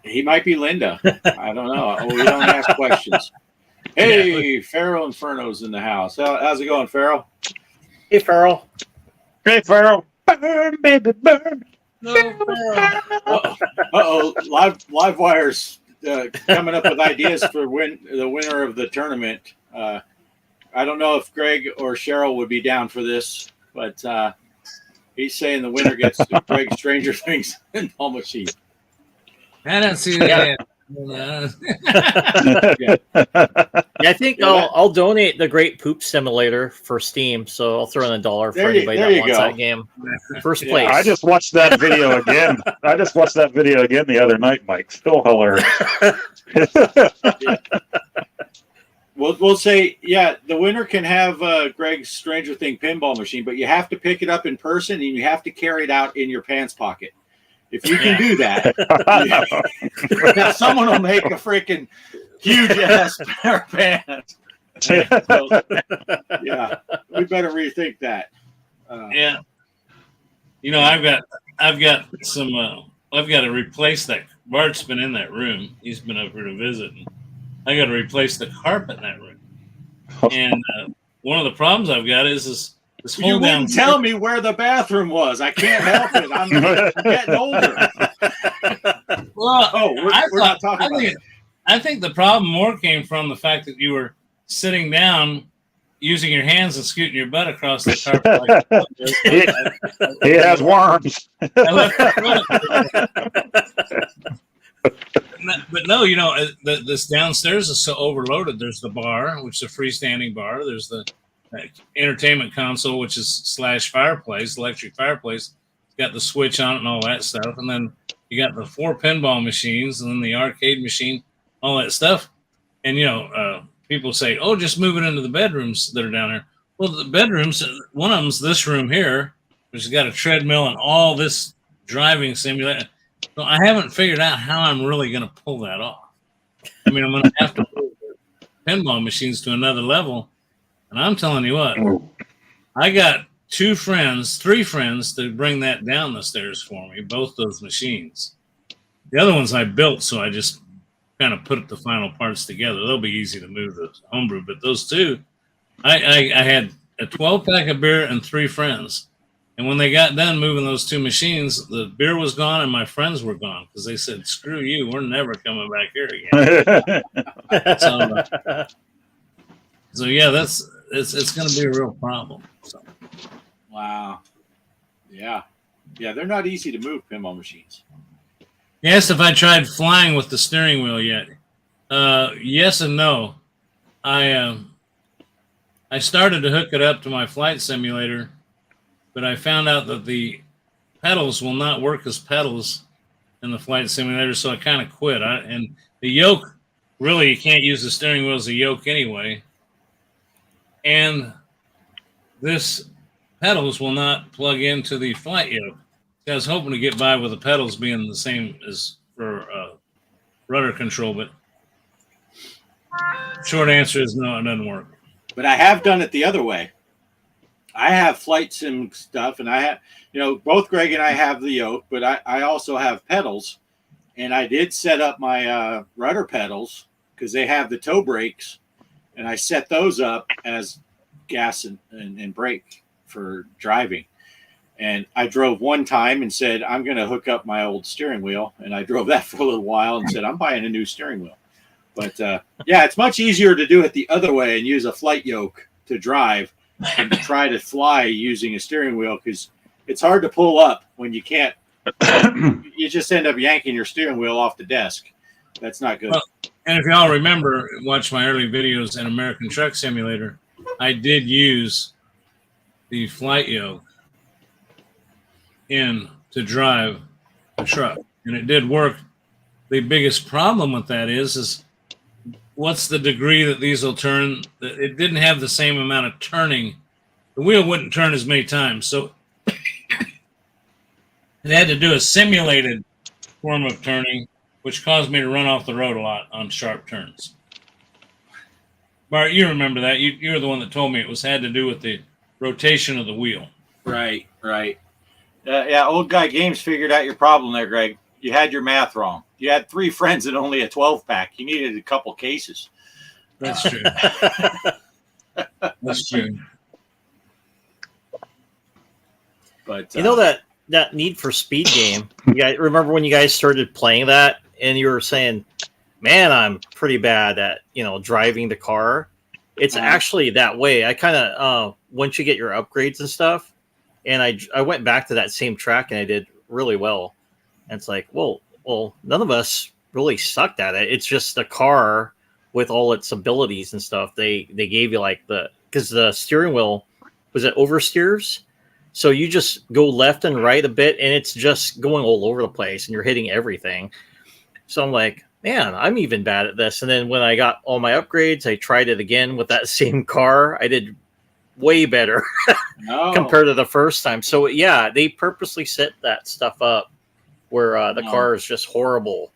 He might be Linda. I don't know. We don't ask questions. Hey, Farrell Inferno's in the house. How's it going, Farrell? Hey, Farrell. Hey, Farrell. Burn, baby, burn. Uh-oh. Live Wire's coming up with ideas for the winner of the tournament. I don't know if Greg or Cheryl would be down for this, but he's saying the winner gets Greg Stranger Things Pinball Machine. I don't see that. Yeah. I think I'll donate the Great Poop Simulator for Steam, so I'll throw in $1 for anybody that wants that game. First place. I just watched that video again. The other night, Mike. Still hilarious. We'll say, the winner can have Greg's Stranger Thing Pinball Machine, but you have to pick it up in person and you have to carry it out in your pants pocket. If you can do that, now someone will make a freaking huge ass pair of pants. So, we better rethink that. I've got some. I've got to replace that. Bart's been in that room. He's been up here to visit. I got to replace the carpet in that room. And one of the problems I've got is this You whole wouldn't tell me where the bathroom was. I can't help it. I'm getting older. Well, we're not talking about it. I think the problem more came from the fact that you were sitting down, using your hands and scooting your butt across the carpet. He has worms. But no, this downstairs is so overloaded. There's the bar, which is a freestanding bar. There's the entertainment console, which is / fireplace, electric fireplace. It's got the switch on it and all that stuff. And then you got the 4 pinball machines and then the arcade machine, all that stuff. And, people say, oh, just move it into the bedrooms that are down there. Well, the bedrooms, one of them's this room here, which has got a treadmill and all this driving simulator. So I haven't figured out how I'm really going to pull that off. I mean, I'm going to have to move the pinball machines to another level. And I'm telling you what, I got 3 friends to bring that down the stairs for me, both those machines. The other ones I built, so I just kind of put the final parts together. They'll be easy to move the homebrew. But those 2, I had a 12-pack of beer and 3 friends. And when they got done moving those 2 machines, the beer was gone and my friends were gone because they said, screw you, we're never coming back here again. So yeah, it's going to be a real problem. So. Wow. Yeah. Yeah, they're not easy to move, pinball machines. You asked if I tried flying with the steering wheel yet. Yes and no. I started to hook it up to my flight simulator, but I found out that the pedals will not work as pedals in the flight simulator, so I kind of quit. And the yoke, really, you can't use the steering wheel as a yoke anyway. And this pedals will not plug into the flight yoke. I was hoping to get by with the pedals being the same as for rudder control, but short answer is no, it doesn't work. But I have done it the other way. I have flight sim stuff, and I have, both Greg and I have the yoke, but I also have pedals, and I did set up my rudder pedals because they have the toe brakes, and I set those up as gas and brake for driving. And I drove one time and said, I'm going to hook up my old steering wheel. And I drove that for a little while and said, I'm buying a new steering wheel. But yeah, it's much easier to do it the other way and use a flight yoke to drive and to try to fly using a steering wheel because it's hard to pull up when you can't. You just end up yanking your steering wheel off the desk. That's not good. Well, and if y'all remember, watch my early videos in American Truck Simulator, I did use the flight yoke in to drive the truck, and it did work. The biggest problem with that is what's the degree that these will turn? It didn't have the same amount of turning. The wheel wouldn't turn as many times, so it had to do a simulated form of turning, which caused me to run off the road a lot on sharp turns. Bart, you remember that. You were the one that told me it had to do with the rotation of the wheel. Right. Yeah, Old Guy Games figured out your problem there, Greg. You had your math wrong. You had 3 friends and only a 12-pack. You needed a couple cases. That's true. That's true. But that Need for Speed game. You guys remember when you guys started playing that, and you were saying, "Man, I'm pretty bad at driving the car." It's actually that way. I kind of once you get your upgrades and stuff. And I went back to that same track and I did really well. And it's like, well, none of us really sucked at it. It's just the car with all its abilities and stuff. They gave you because the steering wheel, was it oversteers? So you just go left and right a bit and it's just going all over the place and you're hitting everything. So I'm like, man, I'm even bad at this. And then when I got all my upgrades, I tried it again with that same car. I did way better compared to the first time. So yeah, they purposely set that stuff up where the car is just horrible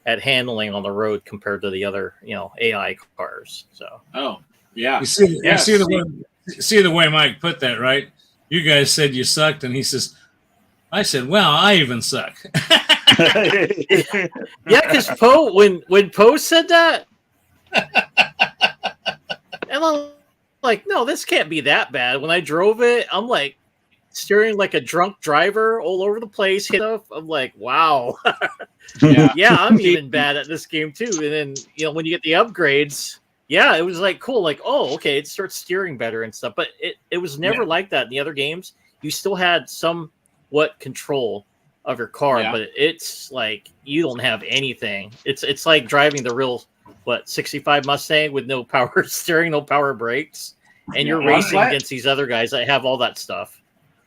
at handling on the road compared to the other, AI cars. So yeah, you see the way Mike put that, right? You guys said you sucked, and he says, I said, well, I even suck. Yeah, because Poe, when Poe said that, And I'm like, no, this can't be that bad. When I drove it, I'm like steering like a drunk driver all over the place. Stuff. I'm like, wow. Yeah. Yeah, I'm even bad at this game too. And then when you get the upgrades, yeah, it was like cool. Like, oh, okay, it starts steering better and stuff. But it was never like that in the other games. You still had somewhat control of your car, but it's like you don't have anything. It's like driving the real 65 Mustang with no power steering, no power brakes, and you're racing against these other guys that have all that stuff.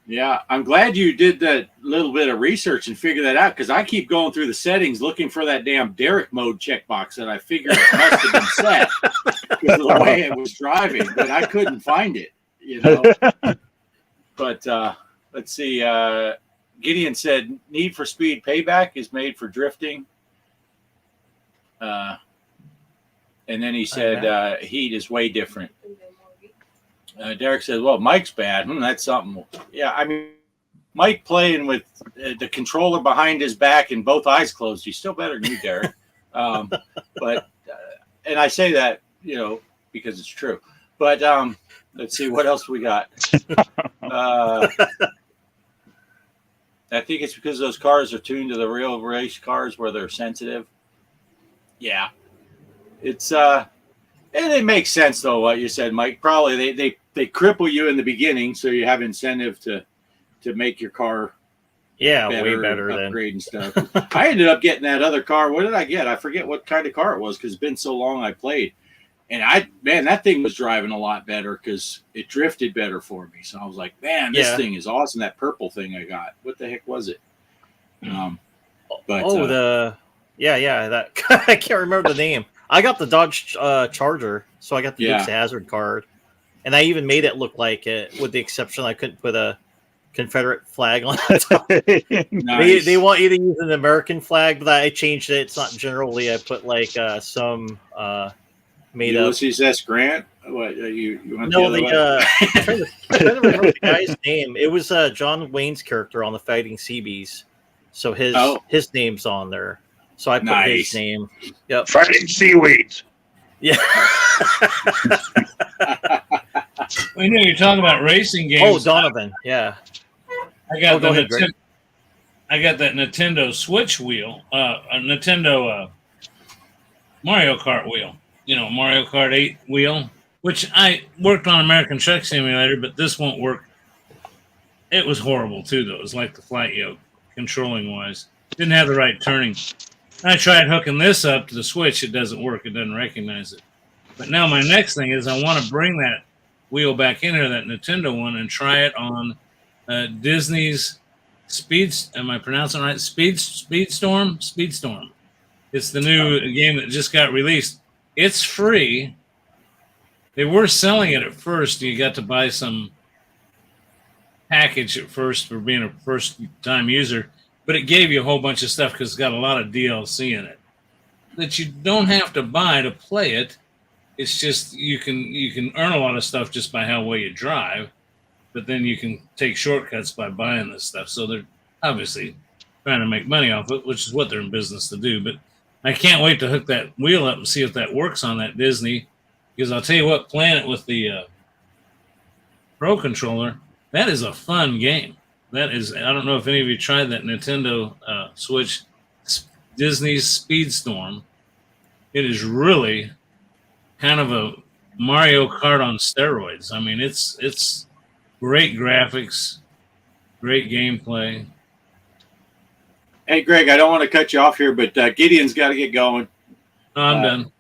Yeah, I'm glad you did that little bit of research and figured that out, because I keep going through the settings looking for that damn Derek mode checkbox that I figured it must have been set because of the way it was driving, but I couldn't find it, But let's see. Gideon said Need for Speed Payback is made for drifting. And then he said Heat is way different. Derek said, well, Mike's bad. That's something. Yeah, I mean, Mike playing with the controller behind his back and both eyes closed. He's still better than you, Derek. But and I say that, because it's true. But let's see, what else we got? I think it's because those cars are tuned to the real race cars where they're sensitive. Yeah. It's and it makes sense though what you said, Mike. Probably they cripple you in the beginning, so you have incentive to make your car way better upgrade and stuff. I ended up getting that other car. What did I get? I forget what kind of car it was because it's been so long I played. And that thing was driving a lot better because it drifted better for me. So I was like, man, this thing is awesome. That purple thing I got. What the heck was it? That I can't remember the name. I got the Dodge Charger, so I got the Dukes of Hazzard card, and I even made it look like it, with the exception I couldn't put a Confederate flag on it. Nice. They want you to use an American flag, but I changed it. It's not generally. I put like some made Ulysses S. Grant. What you want? No, I'm trying to remember the guy's name. It was John Wayne's character on the Fighting Seabees, so his name's on there. So I put his name. Yep. Fighting seaweeds. Yeah. We know you're talking about racing games. Oh, Donovan. Yeah. I got I got that Nintendo Switch wheel, a Nintendo Mario Kart wheel. Mario Kart 8 wheel, which I worked on American Truck Simulator, but this won't work. It was horrible too, though. It was like the flight yoke, controlling wise. Didn't have the right turning. I tried hooking this up to the Switch. It doesn't work. It doesn't recognize it. But now my next thing is I want to bring that wheel back in here, that Nintendo one, and try it on Disney's Am I pronouncing it right? Speedstorm. It's the new game that just got released. It's free. They were selling it at first. You got to buy some package at first for being a first-time user. But it gave you a whole bunch of stuff because it's got a lot of DLC in it that you don't have to buy to play it. It's just you can earn a lot of stuff just by how well you drive, but then you can take shortcuts by buying this stuff. So they're obviously trying to make money off it, which is what they're in business to do. But I can't wait to hook that wheel up and see if that works on that Disney, because I'll tell you what, playing it with the Pro controller, that is a fun game. That is, I don't know if any of you tried that Nintendo Switch Disney's Speedstorm. It is really kind of a Mario Kart on steroids. I mean, it's great graphics, great gameplay. Hey, Greg, I don't want to cut you off here, but Gideon's got to get going. No, I'm done.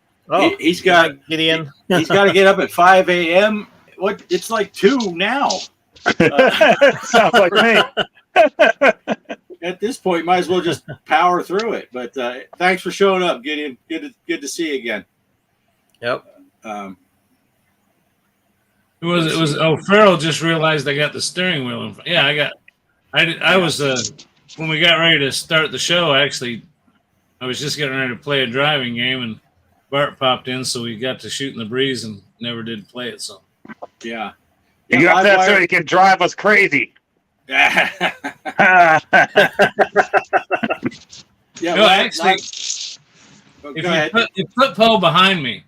He's got Gideon. He's got to get up at 5 a.m. What? It's like 2 now. Sounds like me. At this point, might as well just power through it. But thanks for showing up, Gideon. Good to see you again. Yep. Who was it? Was Farrell just realized I got the steering wheel in front. Yeah, I was when we got ready to start the show. I was just getting ready to play a driving game, and Bart popped in, so we got to shoot in the breeze and never did play it. So yeah. You got that so you can drive us crazy. Yeah. No, actually, if you put Poe behind me,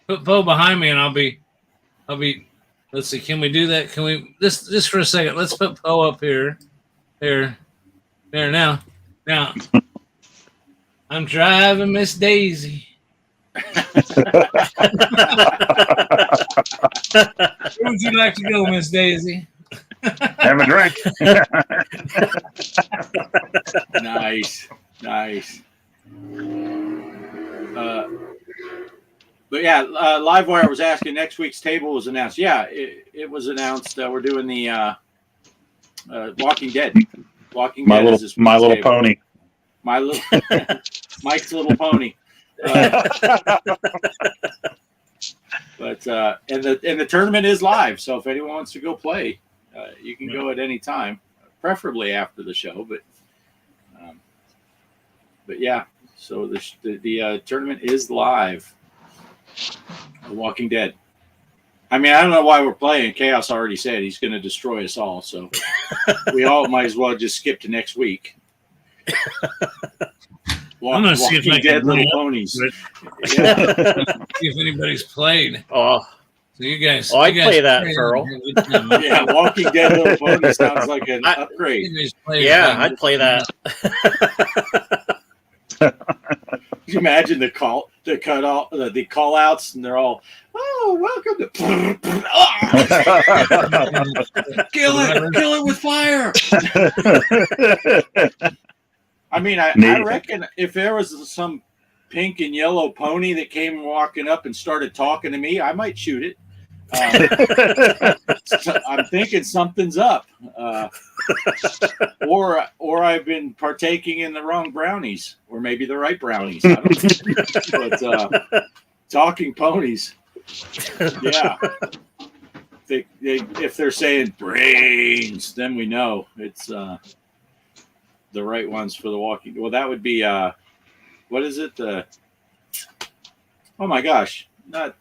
Put Poe behind me, and I'll be. Let's see. Can we do that? Can we just for a second? Let's put Poe up here. There. Now. I'm driving Miss Daisy. Where would you like to go, Miss Daisy? Have a drink. Nice. But yeah, Livewire was asking next week's table was announced. Yeah, it was announced that we're doing the Walking Dead. My little pony. My little Mike's Little Pony. But and the tournament is live, so if anyone wants to go play, you can go at any time, preferably after the show. But yeah, so the tournament is live. The Walking Dead. I mean, I don't know why we're playing. Chaos already said he's going to destroy us all, so we all might as well just skip to next week. I'm going to see if I Dead can Little bring Ponies. Yeah. See if anybody's played. Oh, So you guys. I'd you guys play that, played. Pearl. Yeah, Walking Dead Little Ponies sounds like an upgrade. You guys played. Yeah, I'd play that. Can you imagine the call outs, and they're all, "Oh, welcome to kill it with fire." I mean, I reckon if there was some pink and yellow pony that came walking up and started talking to me, I might shoot it. So I'm thinking something's up, or I've been partaking in the wrong brownies, or maybe the right brownies. I don't know. But talking ponies, yeah. If they're saying brains, then we know it's the right ones for the walking. Well, that would be what is it? Oh my gosh, not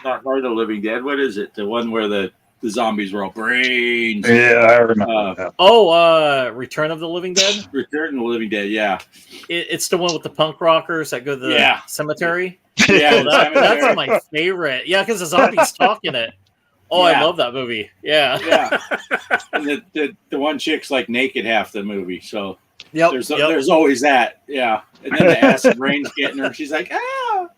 Night of the Living Dead. What is it? The one where the zombies were all brains. Yeah, I remember that. Return of the Living Dead? Return of the Living Dead, yeah. It's the one with the punk rockers that go to the cemetery. Yeah, that's my favorite. Yeah, because the zombies talk in it. Oh, Yeah. I love that movie. Yeah. Yeah. And the one chick's like naked half the movie, so Yep. there's always that. Yeah. And then the acid rain's getting her. She's like, ah.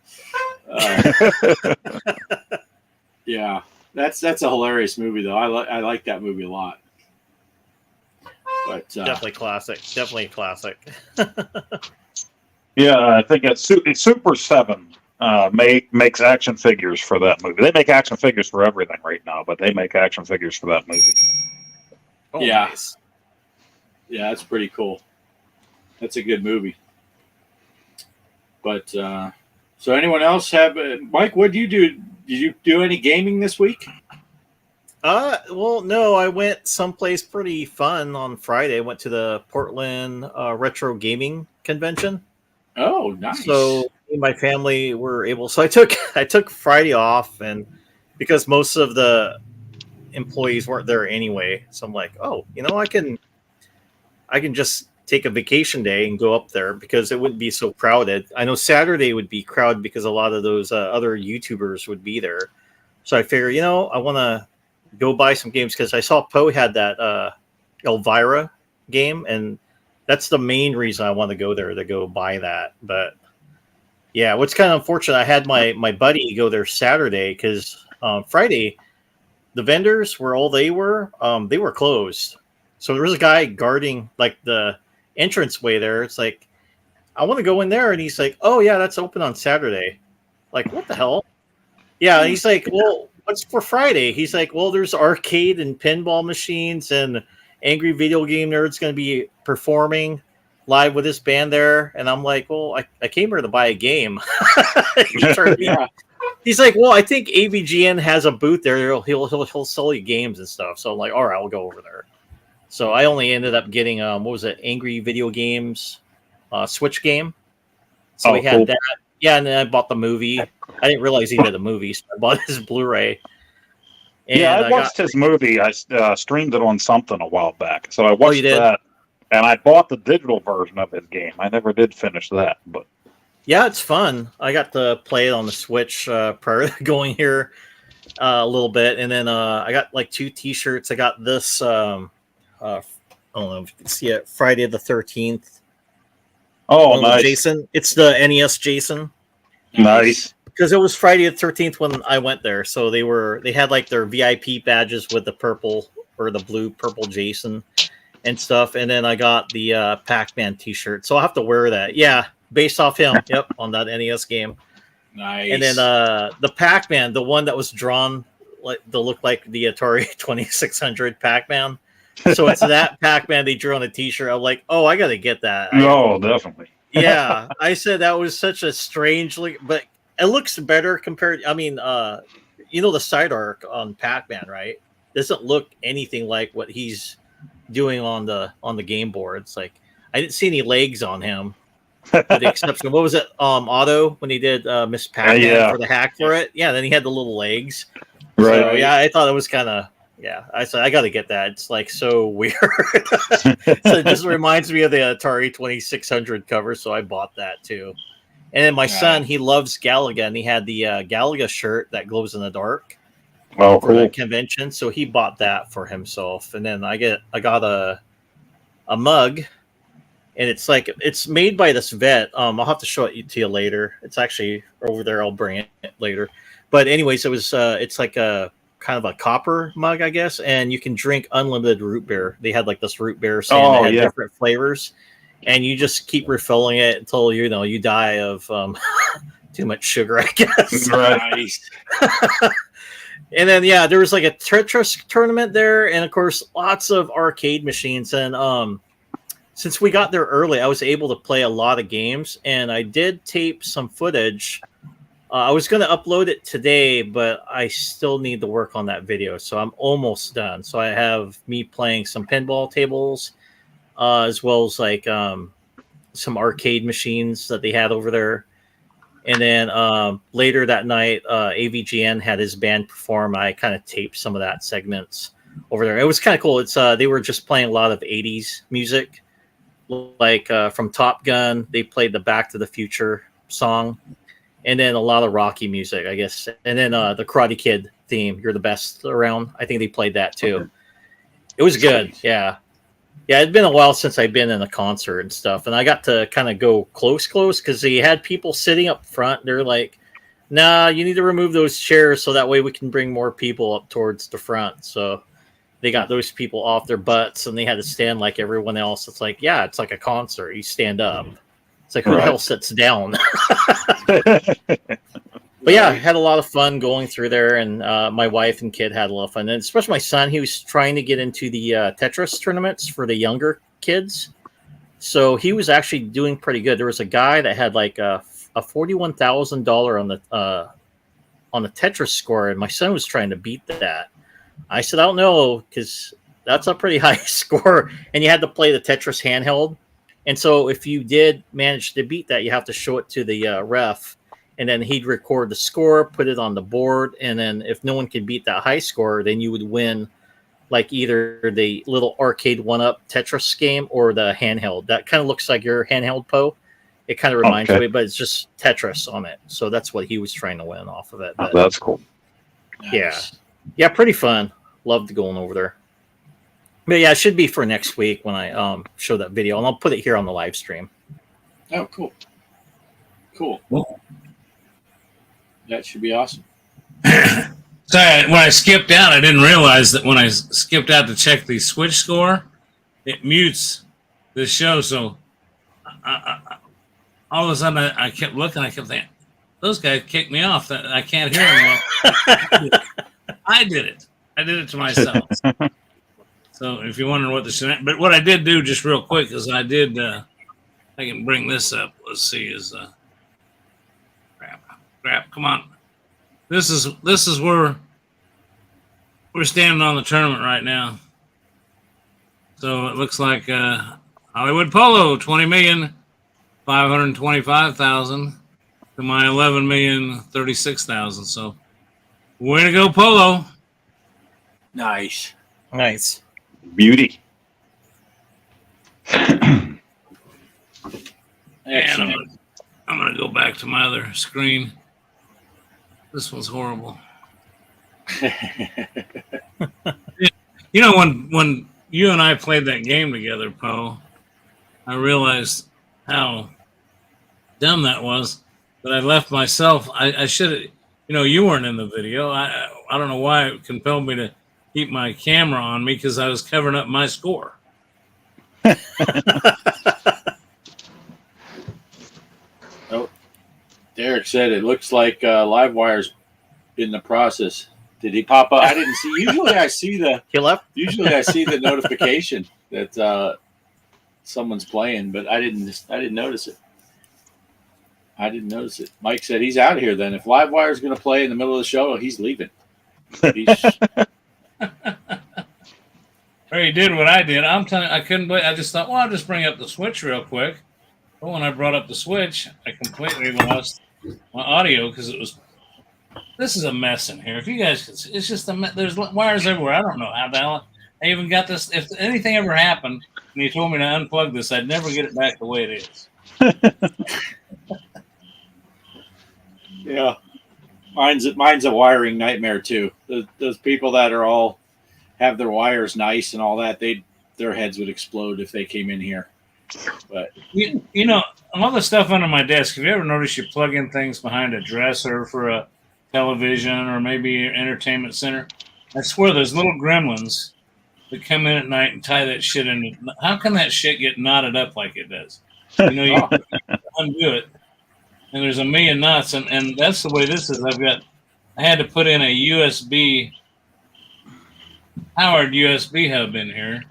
Yeah. That's a hilarious movie though. I like that movie a lot. But Definitely classic. Definitely classic. Yeah, I think it's Super 7 makes action figures for that movie. They make action figures for everything right now, but they make action figures for that movie. Oh, Yeah. Nice. yeah, that's pretty cool. That's a good movie. But so anyone else have Mike, what do you do? Did you do any gaming this week? Well, no, I went someplace pretty fun on Friday. I went to the Portland Retro Gaming Convention. Oh, nice. So me and my family were able. So I took Friday off, and because most of the employees weren't there anyway, so I'm like, oh, I can just take a vacation day and go up there because it wouldn't be so crowded. I know Saturday would be crowded because a lot of those other YouTubers would be there. So I figured, I want to go buy some games because I saw Poe had that Elvira game, and that's the main reason I want to go there to go buy that. But yeah, what's kind of unfortunate, I had my buddy go there Saturday because Friday the vendors were all they were closed. So there was a guy guarding like the entranceway there. It's like, I want to go in there, and he's like, oh yeah, that's open on Saturday. Like, what the hell? Yeah, and he's like, well, what's for Friday? He's like, well, there's arcade and pinball machines, and Angry Video Game Nerd's going to be performing live with this band there. And I'm like, well, I came here to buy a game. He's like, well, I think AVGN has a booth there. He'll sell you games and stuff. So I'm like, all right, I'll go over there. So I only ended up getting what was it, Angry Video Games Switch game. So we had that. Yeah, and then I bought the movie. I didn't realize he did a movie, so I bought his Blu-ray. And yeah, I watched his movie. I streamed it on something a while back. So I watched that, and I bought the digital version of his game. I never did finish that, but Yeah, it's fun. I got to play it on the Switch prior to going here a little bit, and then I got like 2 T-shirts. I got this. I don't know if you can see it. Friday the 13th. Oh, nice. Jason. It's the NES Jason. Nice. Because it was Friday the 13th when I went there, so they had like their VIP badges with the purple or the blue purple Jason and stuff, and then I got the Pac-Man T-shirt, so I'll have to wear that. Yeah, based off him. Yep, on that NES game. Nice. And then the Pac-Man, the one that was drawn like to look like the Atari 2600 Pac-Man. So it's that Pac-Man they drew on the T-shirt. I'm like, oh, I got to get that. Oh, definitely. Yeah, I said that was such a strange look, but it looks better compared. I mean, the side arc on Pac-Man, right? Doesn't look anything like what he's doing on the game board. It's like I didn't see any legs on him, with the exception. What was it? Otto when he did Miss Pac-Man for the hack for it. Yeah, then he had the little legs. Right. So, yeah, I thought it was kind of. Yeah, I said I got to get that. It's like so weird. So it just reminds me of the Atari 2600 cover, so I bought that too. And then my son, he loves Galaga, and he had the Galaga shirt that glows in the dark Oh, for the cool. convention, so he bought that for himself. And then I got a mug, and it's made by this vet. I'll have to show it to you later. It's actually over there. I'll bring it later. But anyways, it's like a kind of a copper mug, I guess, and you can drink unlimited root beer. They had like this root beer saying that had different flavors, and you just keep refilling it until you die of too much sugar, I guess. Right. And then there was like a Tetris tournament there, and of course lots of arcade machines. And since we got there early, I was able to play a lot of games, and I did tape some footage. I was going to upload it today, but I still need to work on that video. So I'm almost done. So I have me playing some pinball tables, as well as like some arcade machines that they had over there. And then later that night, AVGN had his band perform. I kind of taped some of that segments over there. It was kind of cool. It's they were just playing a lot of 80s music, like from Top Gun. They played the Back to the Future song. And then a lot of Rocky music, I guess. And then the Karate Kid theme, You're the Best Around. I think they played that too. Okay. It was good. Yeah. Yeah, it'd been a while since I'd been in a concert and stuff. And I got to kind of go close because they had people sitting up front. They're like, nah, you need to remove those chairs so that way we can bring more people up towards the front. So they got those people off their butts and they had to stand like everyone else. It's like, yeah, it's like a concert. You stand up. It's like, who the hell sits down? But yeah, I had a lot of fun going through there, and my wife and kid had a lot of fun. And especially my son, he was trying to get into the Tetris tournaments for the younger kids. So he was actually doing pretty good. There was a guy that had like a $41,000 on the Tetris score, and my son was trying to beat that. I said, I don't know, because that's a pretty high score, and you had to play the Tetris handheld. And so if you did manage to beat that, you have to show it to the ref, and then he'd record the score, put it on the board, and then if no one could beat that high score, then you would win like either the little arcade one-up Tetris game or the handheld. That kind of looks like your handheld Poe. It kind of reminds me of it, but it's just Tetris on it. So that's what he was trying to win off of it. But, that's cool. Nice. Yeah, pretty fun. Loved going over there. But yeah, it should be for next week when I show that video, and I'll put it here on the live stream. Oh, cool. Cool. That should be awesome. So when I skipped out, I didn't realize that when I skipped out to check the Switch score, it mutes the show. So all of a sudden, I kept looking. I kept thinking, those guys kicked me off. I can't hear them. Well, I did it. I did it to myself. So if you're wondering what the but what I did do just real quick is I did. I can bring this up. Let's see. Is crap? Come on. This is where we're standing on the tournament right now. So it looks like Hollywood Polo, 20,525,000 to my 11,036,000. So way to go, Polo! Nice. Beauty. And I'm gonna go back to my other screen. This one's horrible. You know, when you and I played that game together, Poe, I realized how dumb that was. That I left myself. I should have. You know, you weren't in the video. I don't know why it compelled me to keep my camera on me because I was covering up my score. Oh, Derek said it looks like Livewire's in the process. Did he pop up? I didn't see. Usually, I see the. He left. Usually, I see the notification that someone's playing, but I didn't notice it. I didn't notice it. Mike said he's out of here. Then, if Livewire's going to play in the middle of the show, he's leaving. Or he did what I did. I'm telling you, I couldn't believe. I just thought, well, I'll just bring up the switch real quick. But when I brought up the switch, I completely lost my audio because it was. This is a mess in here. If you guys, it's just a mess. There's wires everywhere. I don't know how the hell I even got this. If anything ever happened and you told me to unplug this, I'd never get it back the way it is. Yeah, mine's a wiring nightmare too. Those people that are all have their wires nice and all that, their heads would explode if they came in here. But you know, all the stuff under my desk. Have you ever noticed you plug in things behind a dresser for a television or maybe an entertainment center? I swear there's little gremlins that come in at night and tie that shit in. How can that shit get knotted up like it does? You know, you undo it, and there's a million knots, and that's the way this is. I had to put in a powered USB hub in here,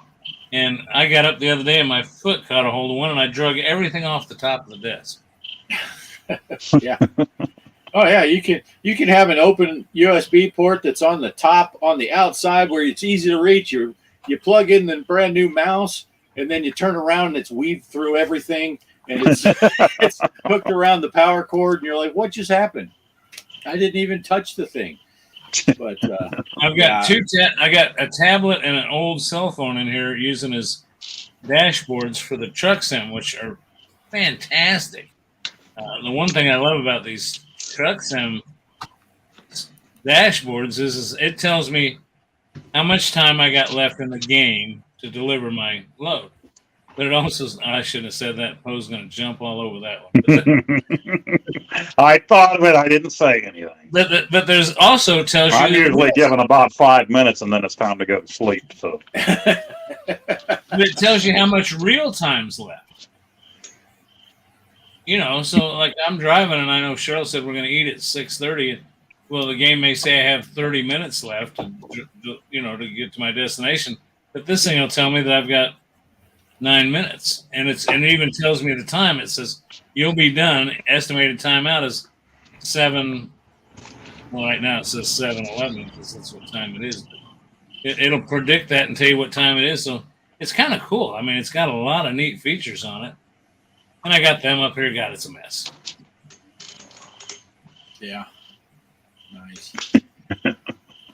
and I got up the other day and my foot caught a hold of one, and I drug everything off the top of the desk. yeah. Oh yeah, you can have an open USB port that's on the top, on the outside where it's easy to reach. You plug in the brand new mouse, and then you turn around and it's weaved through everything, and it's hooked around the power cord, and you're like, what just happened? I didn't even touch the thing. But I've got I got a tablet and an old cell phone in here using as dashboards for the truck sim, which are fantastic. The one thing I love about these truck sim dashboards is it tells me how much time I got left in the game to deliver my load. But it also, I shouldn't have said that. Poe's going to jump all over that one. I thought of it. I didn't say anything. But there's also tells you. I'm usually given about 5 minutes, and then it's time to go to sleep. So it tells you how much real time's left. You know, so like I'm driving, and I know Cheryl said we're going to eat at 6:30. Well, the game may say I have 30 minutes left to get to my destination, but this thing will tell me that I've got 9 minutes, and it even tells me the time. It says you'll be done. Estimated timeout is 7. Well, right now it says 7:11 because that's what time it is. It'll predict that and tell you what time it is. So it's kind of cool. I mean, it's got a lot of neat features on it. And I got them up here. God, it's a mess. Yeah. Nice.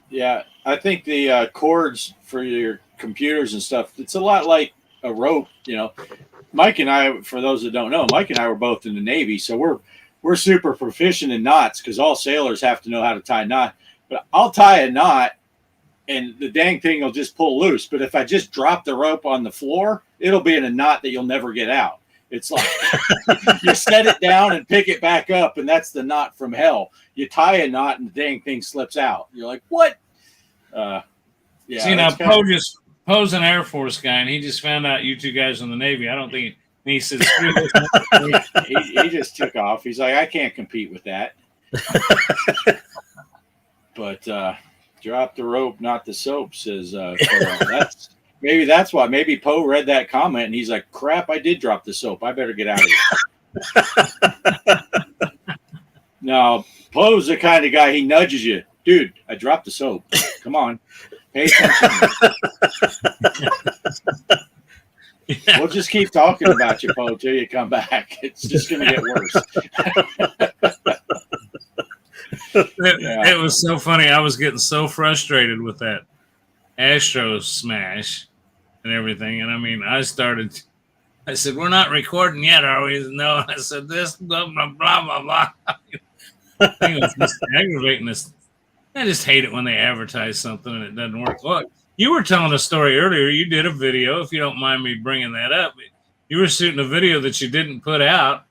Yeah, I think the cords for your computers and stuff, it's a lot like a rope, you know. Mike and I, for those that don't know, Mike and I were both in the Navy, so we're super proficient in knots because all sailors have to know how to tie a knot. But I'll tie a knot, and the dang thing will just pull loose. But if I just drop the rope on the floor, it'll be in a knot that you'll never get out. It's like you set it down and pick it back up, and that's the knot from hell. You tie a knot, and the dang thing slips out. You're like, what? Yeah. See, now Poe's an Air Force guy, and he just found out you two guys in the Navy. I don't think he said, screw this. he just took off. He's like, I can't compete with that. But drop the rope, not the soap, says maybe that's why. Maybe Poe read that comment, and he's like, crap, I did drop the soap. I better get out of here. No, Poe's the kind of guy, he nudges you. Dude, I dropped the soap. Come on. Pay attention. Yeah. We'll just keep talking about you, Poe, till you come back. It's just going to get worse. It was so funny. I was getting so frustrated with that Astro smash and everything. And I mean, I started I said, we're not recording yet, are we? No. I said, this, blah, blah, blah, blah, blah. I think it was just aggravating us. I just hate it when they advertise something and it doesn't work. Look, you were telling a story earlier. You did a video, if you don't mind me bringing that up. You were shooting a video that you didn't put out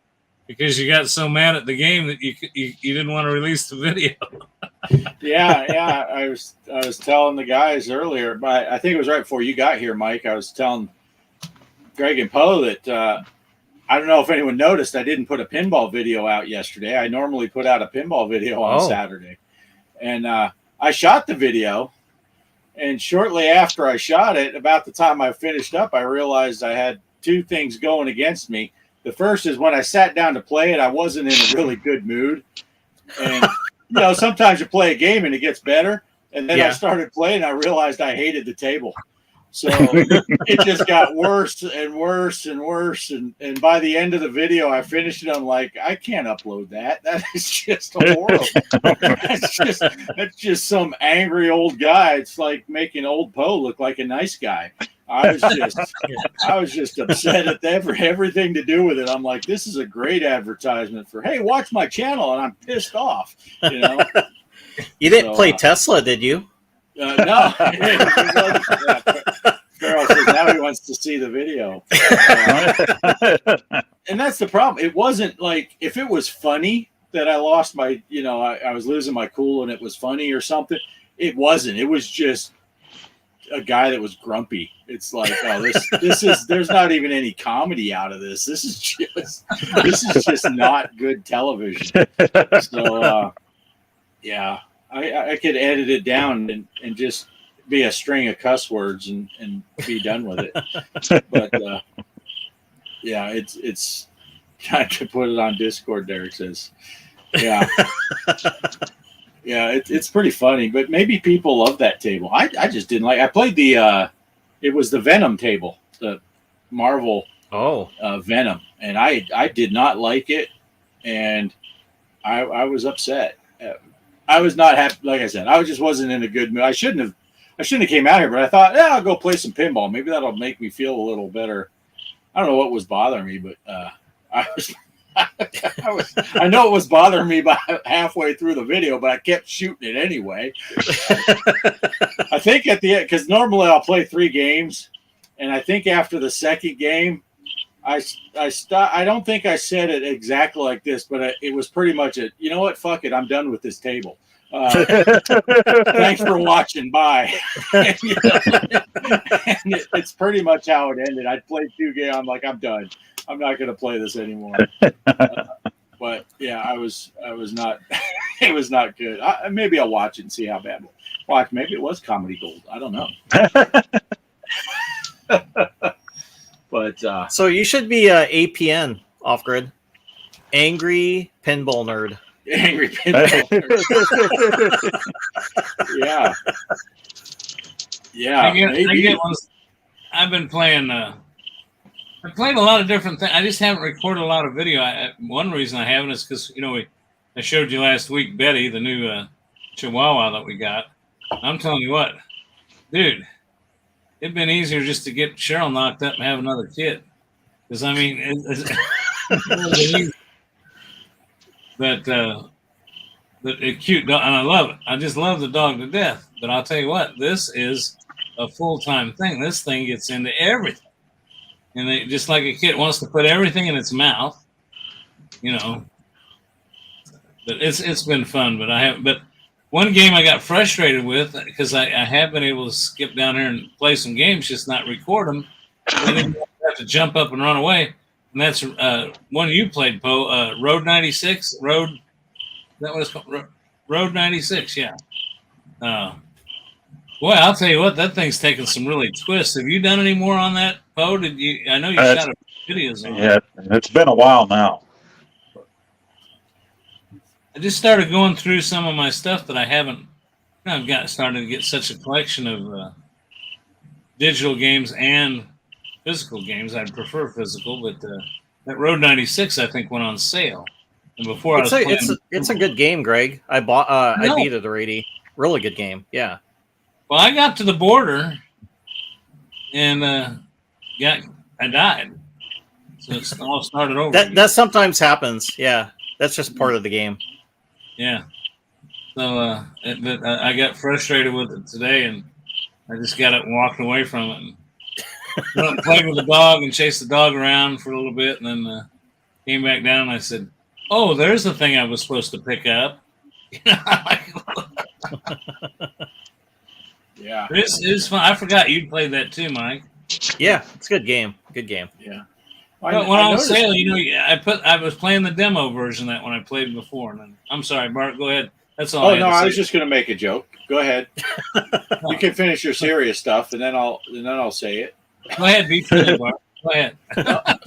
because you got so mad at the game that you didn't want to release the video. Yeah. I was telling the guys earlier, but I think it was right before you got here, Mike. I was telling Greg and Poe that I don't know if anyone noticed, I didn't put a pinball video out yesterday. I normally put out a pinball video on Saturday. And I shot the video, and shortly after I shot it, about the time I finished up, I realized I had two things going against me. The first is when I sat down to play it, I wasn't in a really good mood. And, sometimes you play a game and it gets better. And then I started playing, and I realized I hated the table. So it just got worse and worse and worse. And by the end of the video, I finished it. I'm like, I can't upload that. That is just horrible. That's just some angry old guy. It's like making old Poe look like a nice guy. I was just upset at everything to do with it. I'm like, this is a great advertisement for, hey, watch my channel. And I'm pissed off. You didn't play Tesla, did you? No. Carol says now he wants to see the video. And that's the problem. It wasn't like, if it was funny that I lost my, I was losing my cool and it was funny or something. It wasn't. It was just a guy that was grumpy. It's like, there's not even any comedy out of this. This is just not good television. So, yeah. I could edit it down and just be a string of cuss words and be done with it. But it's time to put it on Discord. Derek says, yeah, it's pretty funny. But maybe people love that table. I just didn't like. I played it was the Venom table, the Marvel Venom, and I did not like it, and I was upset. I was not happy. Like I said, I just wasn't in a good mood. I shouldn't have came out here, but I thought, I'll go play some pinball. Maybe that'll make me feel a little better. I don't know what was bothering me, but I know it was bothering me about halfway through the video, but I kept shooting it anyway. I think at the end, because normally I'll play 3 games, and I think after the second game, I don't think I said it exactly like this, but it was pretty much you know what? Fuck it. I'm done with this table. Thanks for watching. Bye. And it's pretty much how it ended. I played 2 games. I'm like, I'm done. I'm not going to play this anymore. But yeah, I was not. It was not good. Maybe I'll watch it and see how bad. Watch. Maybe it was comedy gold. I don't know. But so you should be APN off grid, angry pinball nerd. Angry pinball nerd. Yeah. I I've been playing. I played a lot of different things. I just haven't recorded a lot of video. One reason I haven't is because I showed you last week Betty, the new Chihuahua that we got. I'm telling you what, dude. It'd been easier just to get Cheryl knocked up and have another kid. Because, I mean, but a cute dog, and I love it. I just love the dog to death. But I'll tell you what, this is a full-time thing. This thing gets into everything. And just like a kid wants to put everything in its mouth, But it's been fun. But one game I got frustrated with, because I have been able to skip down here and play some games, just not record them. And then you have to jump up and run away. And that's one you played, Poe. Road 96? Road, is that what it's called? Road 96, yeah. Boy, I'll tell you what, that thing's taken some really twists. Have you done any more on that, Poe? I know you shot a few videos on it. Yeah, it's been a while now. I just started going through some of my stuff that I haven't. I've started to get such a collection of digital games and physical games. I'd prefer physical, but that Road 96 I think went on sale. And before it's a good game, Greg. I beat it already. Really good game. Yeah. Well, I got to the border and I died. So it's all started over. again. That sometimes happens. Yeah, that's just part of the game. Yeah. So but I got frustrated with it today, and I just got up and walked away from it. And went up and played with the dog and chased the dog around for a little bit, and then came back down. And I said, "Oh, there's the thing I was supposed to pick up." Yeah. It's fun. I forgot you'd played that too, Mike. Yeah, it's a good game. Good game. Yeah. But when I was saying, I was playing the demo version of that when I played before. And then, I'm sorry, Bart. Go ahead. That's all. Oh no, I was just going to make a joke. Go ahead. You can finish your serious stuff, and then I'll say it. Go ahead, be funny, Bart. Go ahead.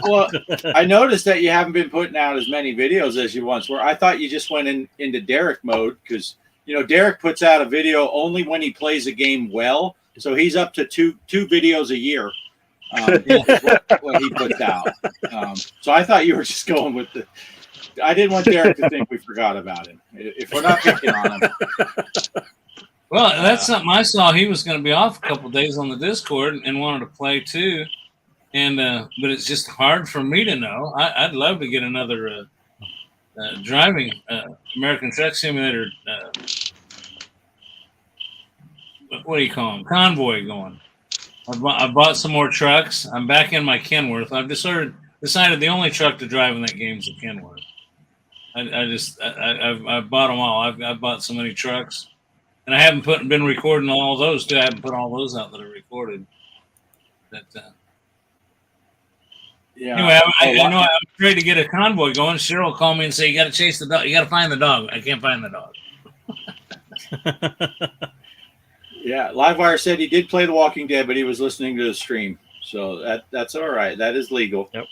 Well, I noticed that you haven't been putting out as many videos as you once were. I thought you just went into Derek mode because Derek puts out a video only when he plays a game well. So he's up to two videos a year. What he puts out. So I thought you were just going with the. I didn't want Derek to think we forgot about him. If we're not picking on him. Well, that's something I saw. He was going to be off a couple of days on the Discord and wanted to play too. And but it's just hard for me to know. I'd love to get another driving American Truck Simulator. What do you call them? Convoy going. I bought some more trucks. I'm back in my Kenworth. I've decided the only truck to drive in that game is a Kenworth. I've bought them all. I've bought so many trucks, and I haven't been recording all those too. I haven't put all those out that are recorded. But Yeah. anyway, I know I'm ready to get a convoy going. Cheryl called me and said, "You got to chase the dog. You got to find the dog." I can't find the dog. Yeah, Livewire said he did play The Walking Dead, but he was listening to the stream, so that's all right. That is legal. Yep.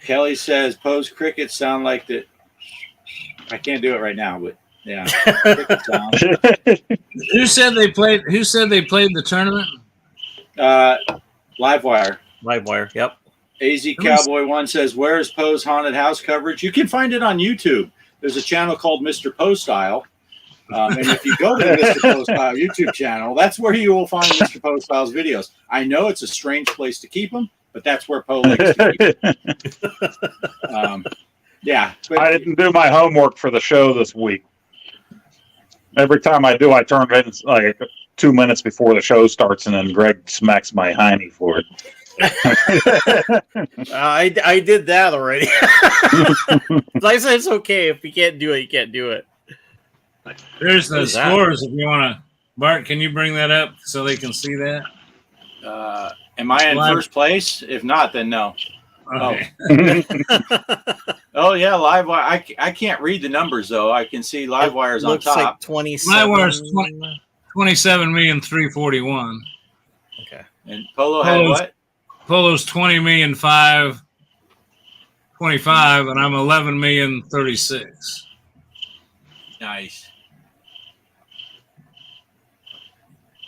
Kelly says, "Poe's crickets sound like the." I can't do it right now, but yeah, cricket sound. Who said they played the tournament? Livewire. Livewire. Yep. AZ Cowboy 1 says, "Where is Poe's haunted house coverage?" You can find it on YouTube. There's a channel called Mr. Poe Style. And if you go to the Mr. Poe Style YouTube channel, that's where you will find Mr. Poe Style's videos. I know it's a strange place to keep them, but that's where Poe likes to keep them. Yeah. But I didn't do my homework for the show this week. Every time I do, I turn it in like 2 minutes before the show starts, and then Greg smacks my hiney for it. I did that already. I said it's okay. If you can't do it, you can't do it. There's the scores if you want to. Bart, can you bring that up so they can see that? am I in first place? If not, then no. Okay. Oh yeah, Livewire. I can't read the numbers though. I can see Livewire's on top. Like 27. Livewire's 27,341,000. Okay. And Polo had what? Polo's 20,525,000, and I'm 11,036,000. Nice.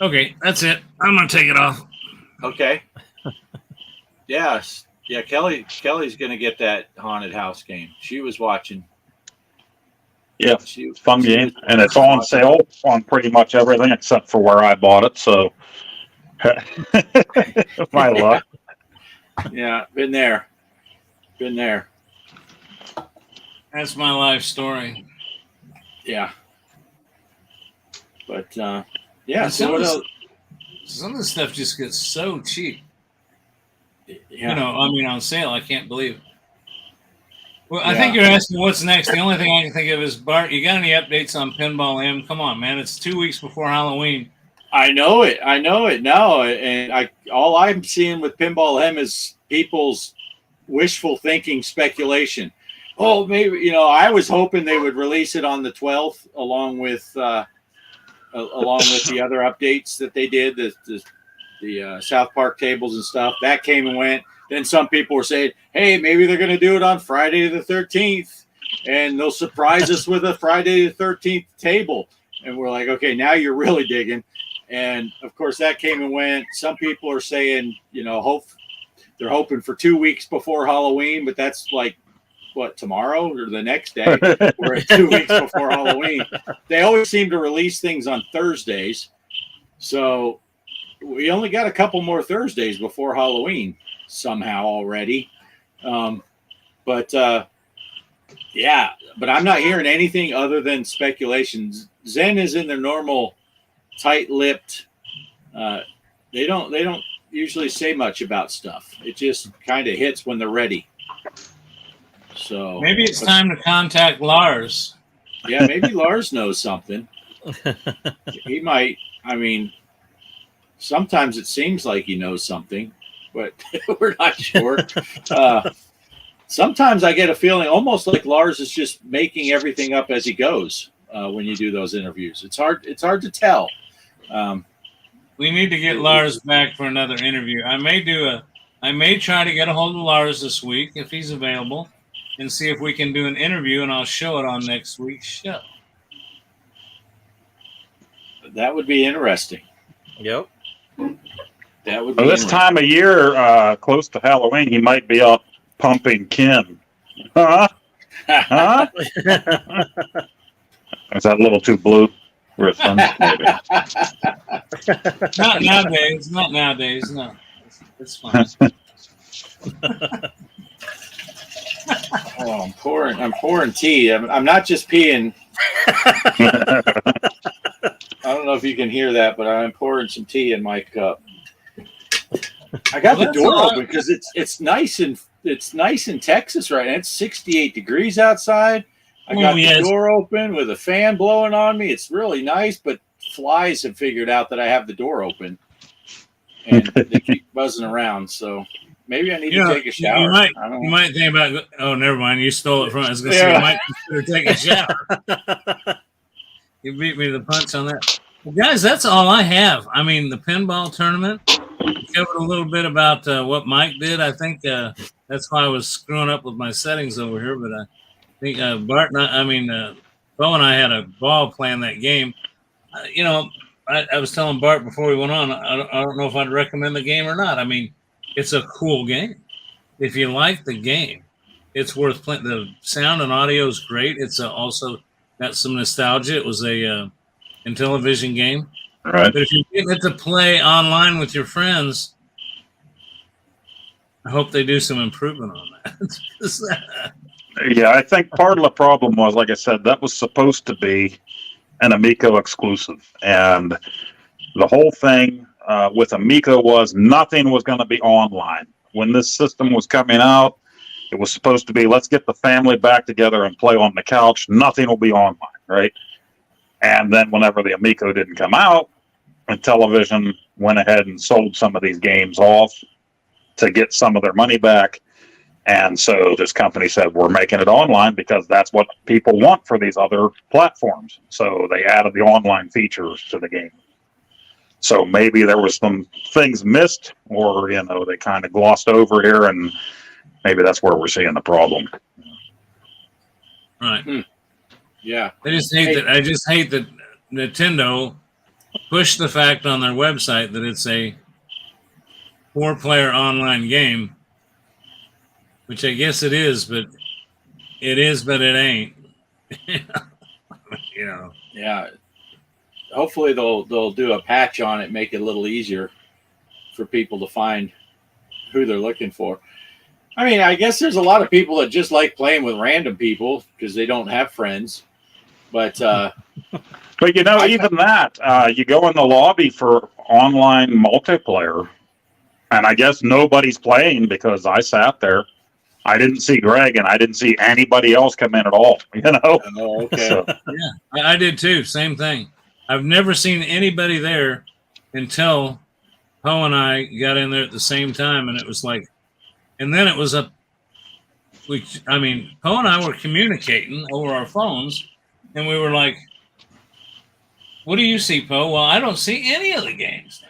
Okay, that's it. I'm gonna take it off. Okay. Yes. Yeah, Kelly's gonna get that haunted house game. She was watching. Yeah, fun game, and it's on sale on pretty much everything except for where I bought it. So, my luck. Yeah, been there. That's my life story. Yeah. But yeah. And So what else? some of this stuff just gets so cheap. Yeah. On sale. I can't believe it. Well, I think you're asking what's next. The only thing I can think of is, Bart, you got any updates on Pinball M? Come on, man. It's 2 weeks before Halloween. I know it now, and all I'm seeing with Pinball M is people's wishful thinking speculation. Oh, maybe I was hoping they would release it on the 12th, along with the other updates that they did, the South Park tables and stuff. That came and went. Then some people were saying, "Hey, maybe they're going to do it on Friday the 13th, and they'll surprise us with a Friday the 13th table." And we're like, "Okay, now you're really digging." And of course, that came and went. Some people are saying, they're hoping for 2 weeks before Halloween, but that's like what, tomorrow or the next day? We're at 2 weeks before Halloween. They always seem to release things on Thursdays, so we only got a couple more Thursdays before Halloween somehow already. But yeah, but I'm not hearing anything other than speculations. Zen is in their normal tight-lipped. They don't usually say much about stuff. It just kind of hits when they're ready. So Maybe it's time to contact Lars. yeah, maybe Lars knows something. He might. I mean, sometimes it seems like he knows something, but we're not sure. Sometimes I get a feeling almost like Lars is just making everything up as he goes when you do those interviews. It's hard to tell. We need to get Lars back for another interview. I may try to get a hold of Lars this week if he's available and see if we can do an interview, and I'll show it on next week's show. That would be interesting. Yep. That would be Well, this time of year, close to Halloween, he might be up pumping Ken. Huh? Huh? Is that a little too blue? Maybe. Not nowadays. Not nowadays. No, it's fine. Oh, I'm pouring tea. I'm not just peeing. I don't know if you can hear that, but I'm pouring some tea in my cup. I got the door open because it's nice in Texas right now. It's 68 degrees outside. I got the door open with a fan blowing on me. It's really nice, but flies have figured out that I have the door open, and they keep buzzing around. So maybe I need to take a shower. You might think about. Oh, never mind. You stole it from. I was going to say you might consider taking a shower. You beat me to the punch on that. Well, guys, that's all I have. I mean, the pinball tournament. We covered a little bit about what Mike did. I think that's why I was screwing up with my settings over here. But I think Bart, Bo and I had a ball playing that game. I was telling Bart before we went on, I don't know if I'd recommend the game or not. I mean, it's a cool game. If you like the game, it's worth playing. The sound and audio is great. It's also got some nostalgia. It was a Intellivision game. Right. But if you get to play online with your friends, I hope they do some improvement on that. Yeah, I think part of the problem was, like I said, that was supposed to be an Amico exclusive. And the whole thing with Amico was nothing was going to be online. When this system was coming out, it was supposed to be, let's get the family back together and play on the couch. Nothing will be online, right? And then whenever the Amico didn't come out, Intellivision went ahead and sold some of these games off to get some of their money back. And so this company said, we're making it online because that's what people want for these other platforms. So they added the online features to the game. So maybe there was some things missed, or, they kind of glossed over here, and maybe that's where we're seeing the problem. Right. Yeah. I just hate that Nintendo pushed the fact on their website that it's a 4-player online game, which I guess it is, but it ain't. Yeah. Hopefully they'll do a patch on it, make it a little easier for people to find who they're looking for. I mean, I guess there's a lot of people that just like playing with random people because they don't have friends. But even that, you go in the lobby for online multiplayer, and I guess nobody's playing because I sat there. I didn't see Greg, and I didn't see anybody else come in at all. Oh, okay. So, yeah, I did too. Same thing. I've never seen anybody there until Poe and I got in there at the same time, and it was like, and then it was Poe and I were communicating over our phones, and we were like, what do you see, Poe? Well, I don't see any of the games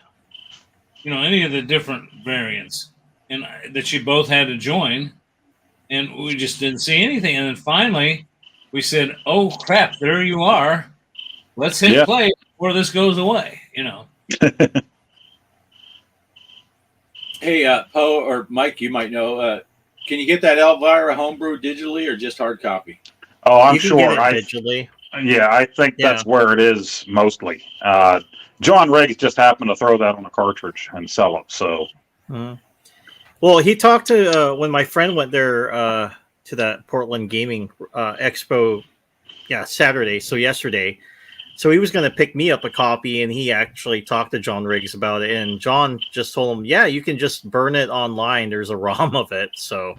now. Any of the different variants, and that you both had to join, and we just didn't see anything. And then finally, we said, oh, crap, there you are. Let's hit play before this goes away, Hey, Poe or Mike, you might know, can you get that Elvira homebrew digitally or just hard copy? Oh, I'm you can sure. get it digitally. Yeah, I think that's where it is mostly. John Riggs just happened to throw that on a cartridge and sell it. So, Well, he talked to when my friend went there to that Portland Gaming Expo, Saturday. So yesterday, so he was going to pick me up a copy, and he actually talked to John Riggs about it. And John just told him, "Yeah, you can just burn it online. There's a ROM of it." So,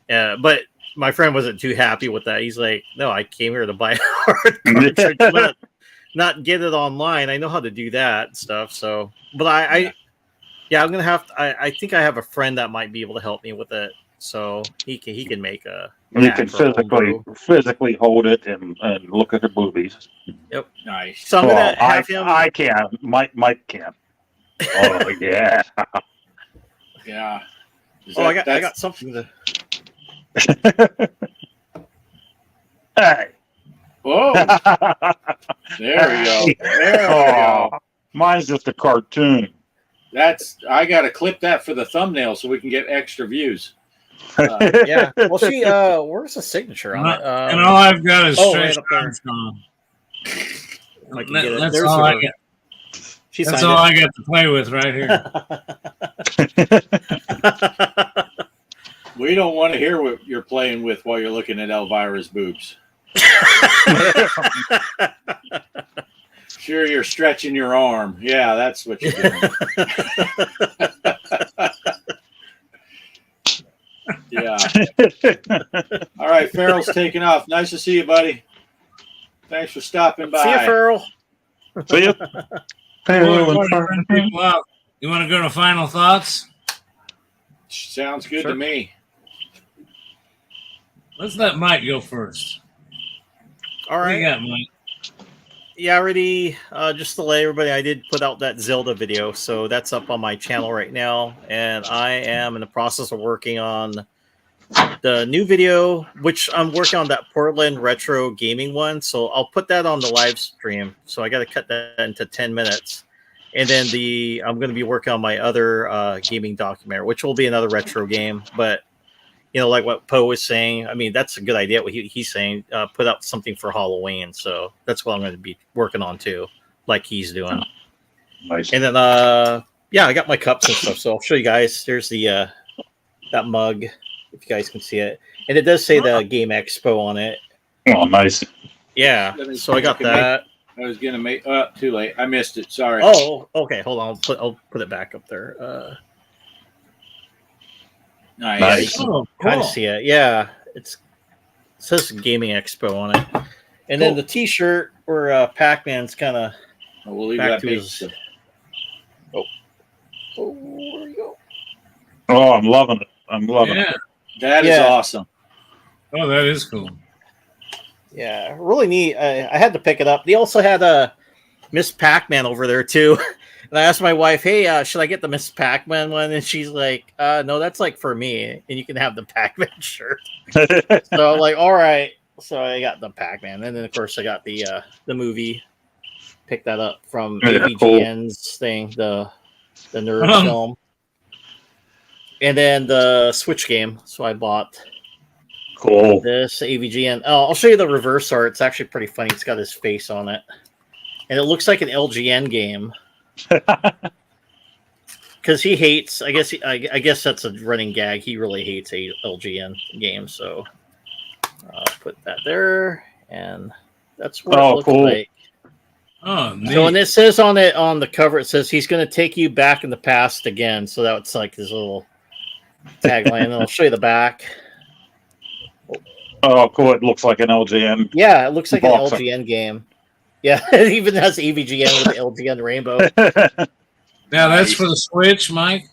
but my friend wasn't too happy with that. He's like, "No, I came here to buy a hard cartridge, not get it online. I know how to do that stuff." So, but I'm gonna have to. I think I have a friend that might be able to help me with it, so he can make a. You can physically hold it and look at the movies. Yep, nice. So I'm gonna have him. I can. Mike can. Oh yeah. Yeah. I got something to. Hey. Whoa. There we go. There we go. Mine's just a cartoon. I gotta clip that for the thumbnail so we can get extra views. Yeah. Well, where's the signature on it? And all I've got is right Trish up there. Armstrong. That's all I get. That's all I got to play with right here. We don't want to hear what you're playing with while you're looking at Elvira's boobs. Sure, you're stretching your arm. Yeah, that's what you're doing. Yeah. All right, Farrell's taking off. Nice to see you, buddy. Thanks for stopping by. See you, Farrell. See you. You want to go to final thoughts? Sounds good to me. Let's let Mike go first. All right. What do you got, Mike? Yeah, already. Just to let everybody, I did put out that Zelda video, so that's up on my channel right now, and I am in the process of working on the new video, which I'm working on that Portland retro gaming one. So I'll put that on the live stream. So I got to cut that into 10 minutes, and then I'm going to be working on my other gaming documentary, which will be another retro game, but. Like what Poe was saying, I mean, that's a good idea. What he's saying, put out something for Halloween. So that's what I'm going to be working on too, like he's doing. Nice. And then, I got my cups and stuff. So I'll show you guys. There's that mug, if you guys can see it, and it does say the Game Expo on it. Oh, nice. Yeah. So I got that. I was gonna make. Too late. I missed it. Sorry. Oh, okay. Hold on. I'll put it back up there. Nice. Oh, Kind of see it. Yeah, it says Gaming Expo on it, and then the T-shirt where Pac-Man's kind of. We'll leave back that to big. Oh, there we go. Oh, I'm loving it. I'm loving it. That is awesome. Oh, that is cool. Yeah, really neat. I had to pick it up. They also had a Miss Pac-Man over there too. And I asked my wife, "Hey, should I get the Miss Pac-Man one?" And she's like, "No, that's like for me, and you can have the Pac-Man shirt." So I'm like, all right. So I got the Pac-Man, and then of course I got the movie. Picked that up from AVGN's thing, the nerd film, and then the Switch game. So I bought this AVGN. Oh, I'll show you the reverse art. It's actually pretty funny. It's got his face on it, and it looks like an LGN game. Because he hates, I guess that's a running gag. He really hates a LGN game, so I'll put that there, and that's what it looks like. Oh, neat. So, and it says on the cover, it says he's going to take you back in the past again. So that's like his little tagline. And I'll show you the back. Oh, cool! It looks like an LGN. Yeah, it looks like an LGN game. Yeah, it even has EVGN with the LGN rainbow. Now that's for the Switch, Mike?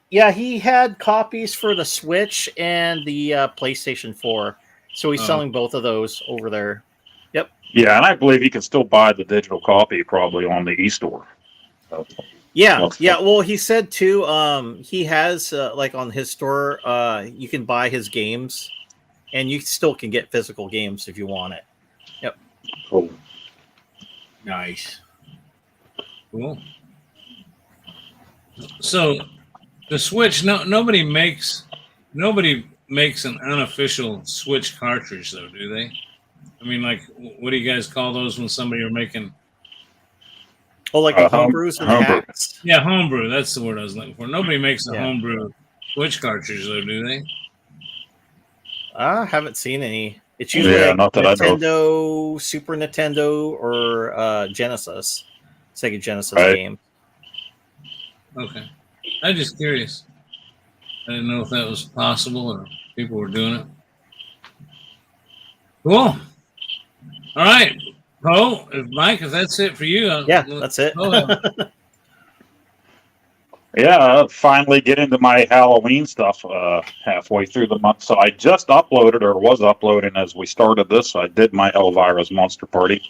Yeah, he had copies for the Switch and the PlayStation 4. So he's selling both of those over there. Yep. Yeah, and I believe you can still buy the digital copy probably on the e-store. So, yeah. Well, he said too, he has like on his store, you can buy his games, and you still can get physical games if you want it. Yep. Cool. Nice. Cool. So the Switch, nobody makes an unofficial Switch cartridge though, do they? I mean, like, what do you guys call those when somebody are making? Oh, like the homebrews or the homebrew. hacks? Yeah, homebrew. That's the word I was looking for. Nobody makes a Yeah. homebrew Switch cartridge, though, do they? I haven't seen any. It's usually Yeah, like not that I know of. Nintendo, Super Nintendo, or Genesis, Sega Genesis Right. game. Okay. I'm just curious. I didn't know if that was possible or people were doing it. Cool. All right. Poe, Mike, if that's it for you. Yeah, that's it. Yeah, finally get into my Halloween stuff halfway through the month. So I just uploaded, or was uploading as we started this. I did my Elvira's Monster Party.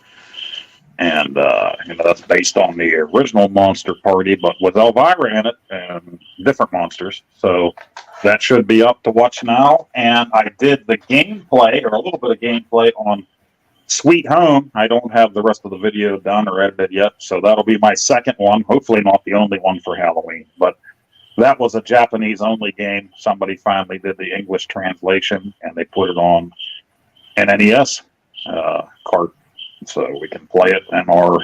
And that's based on the original Monster Party, but with Elvira in it and different monsters. So that should be up to watch now. And I did the gameplay, or a little bit of gameplay on Sweet Home. I don't have the rest of the video done or edited yet, so that'll be my second one. Hopefully not the only one for Halloween, but that was a Japanese-only game. Somebody finally did the English translation, and they put it on an NES cart, so we can play it in our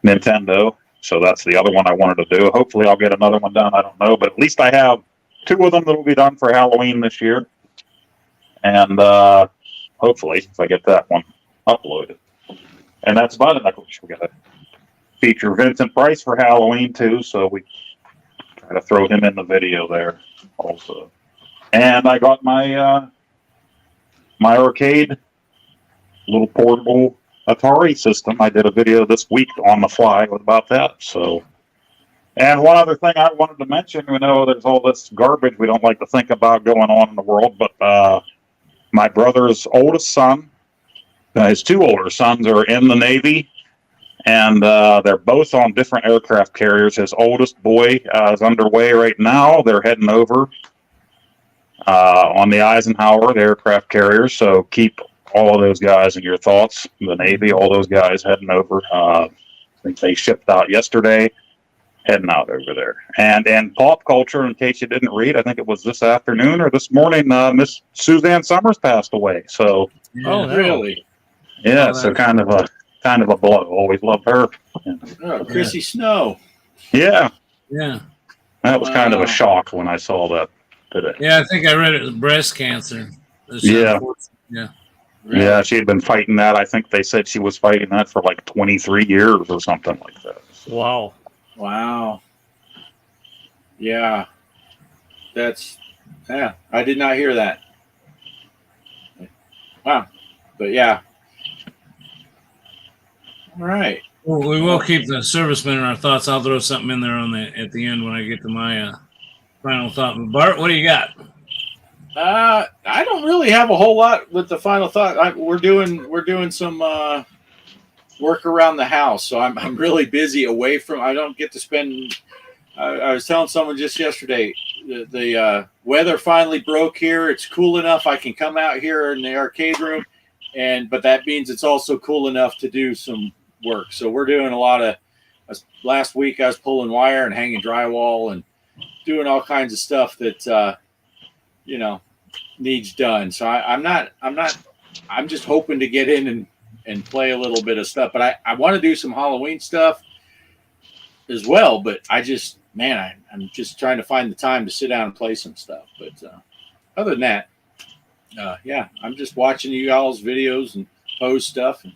Nintendo. So that's the other one I wanted to do. Hopefully I'll get another one done. I don't know, but at least I have 2 of them that will be done for Halloween this year. And hopefully, if I get that one uploaded. And that's about it. Of course, we got to feature Vincent Price for Halloween too, so we try to throw him in the video there also. And I got my my arcade little portable Atari system. I did a video this week on the fly about that. So, and one other thing I wanted to mention, there's all this garbage we don't like to think about going on in the world, but my brother's oldest son, his 2 older sons are in the Navy, and they're both on different aircraft carriers. His oldest boy is underway right now. They're heading over on the Eisenhower, the aircraft carrier. So keep all of those guys in your thoughts. The Navy, all those guys heading over. I think they shipped out yesterday, heading out over there. And in pop culture, in case you didn't read, I think it was this afternoon or this morning, Miss Suzanne Summers passed away. So, Oh, no. Really? yeah, so kind of a blow. Always loved her. Oh, Chrissy Snow. Yeah, Yeah. that was kind of Wow. a shock when I saw that today. Yeah, I think I read it was breast cancer. Yeah. Yeah. Really? Yeah, she had been fighting that. I think they said she was fighting that for like 23 years or something like that. Wow. Wow. Yeah. I did not hear that. Wow. But yeah. All right. Well, we will keep the servicemen in our thoughts. I'll throw something in there at the end when I get to my final thought. But Bart, what do you got? I don't really have a whole lot with the final thought. We're doing some work around the house, so I'm really busy away from. I don't get to spend. I was telling someone just yesterday, the weather finally broke here. It's cool enough I can come out here in the arcade room, but that means it's also cool enough to do some work. So we're doing a lot of. Last week I was pulling wire and hanging drywall and doing all kinds of stuff that needs done. So I'm just hoping to get in and play a little bit of stuff, but I want to do some Halloween stuff as well. But I'm just trying to find the time to sit down and play some stuff. But other than that, I'm just watching you all's videos and post stuff and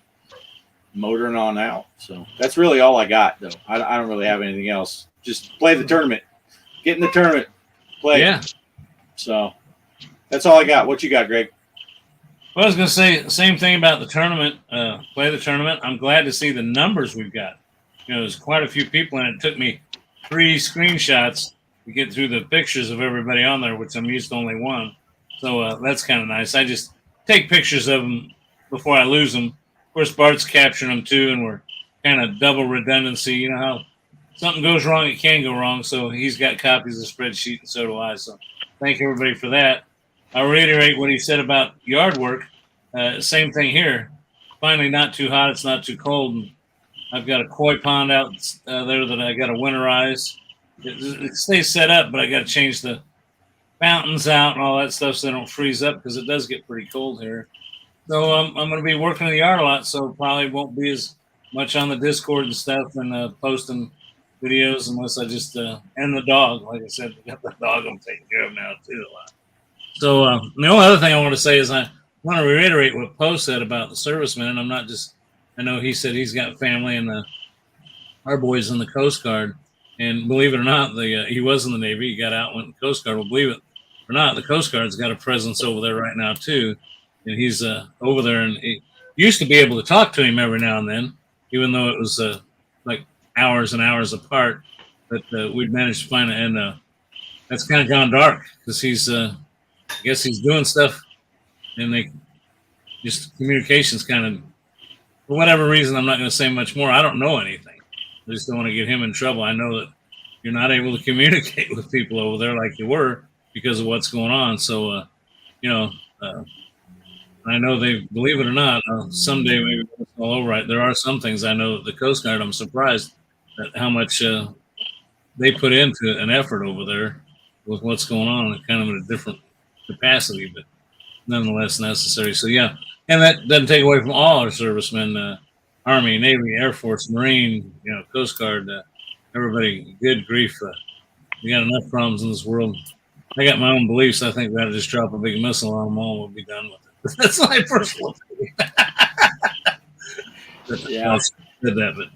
motoring on out. So that's really all I got, though. I don't really have anything else. Just play the tournament, get in the tournament, play. Yeah. So that's all I got. What you got, Greg? Well, I was going to say the same thing about the tournament. Play the tournament. I'm glad to see the numbers we've got. There's quite a few people, and it took me 3 screenshots to get through the pictures of everybody on there, which I'm used to only 1. So that's kind of nice. I just take pictures of them before I lose them. Of course, Bart's capturing them too, and we're kind of double redundancy. You know how something goes wrong, it can go wrong. So he's got copies of the spreadsheet, and so do I. So thank everybody for that. I'll reiterate what he said about yard work. Same thing here. Finally, not too hot. It's not too cold. And I've got a koi pond out there that I got to winterize. It stays set up, but I got to change the fountains out and all that stuff so they don't freeze up because it does get pretty cold here. So I'm going to be working in the yard a lot, so probably won't be as much on the Discord and stuff and posting videos unless I just and the dog. Like I said, we got the dog I'm taking care of now too a lot. So the only other thing I want to say is I want to reiterate what Poe said about the servicemen. And I'm not just. I know he said he's got family and our boys in the Coast Guard. And believe it or not, he was in the Navy. He got out, went in the Coast Guard. Well, believe it or not, the Coast Guard's got a presence over there right now too. And he's over there, and he used to be able to talk to him every now and then, even though it was like hours and hours apart. But we'd managed to find it, and that's kind of gone dark because he's, I guess he's doing stuff, and they just communications kind of, for whatever reason, I'm not going to say much more. I don't know anything. I just don't want to get him in trouble. I know that you're not able to communicate with people over there like you were because of what's going on. So, I know they, believe it or not, someday maybe it's all over. Right, there are some things I know the Coast Guard. I'm surprised at how much they put into an effort over there with what's going on, kind of in a different capacity, but nonetheless necessary. So yeah, and that doesn't take away from all our servicemen, Army, Navy, Air Force, Marine, Coast Guard, everybody. Good grief, we got enough problems in this world. I got my own beliefs. I think we ought to just drop a big missile on them all. We'll be done with it. That's my personal opinion. Yeah. I said that, but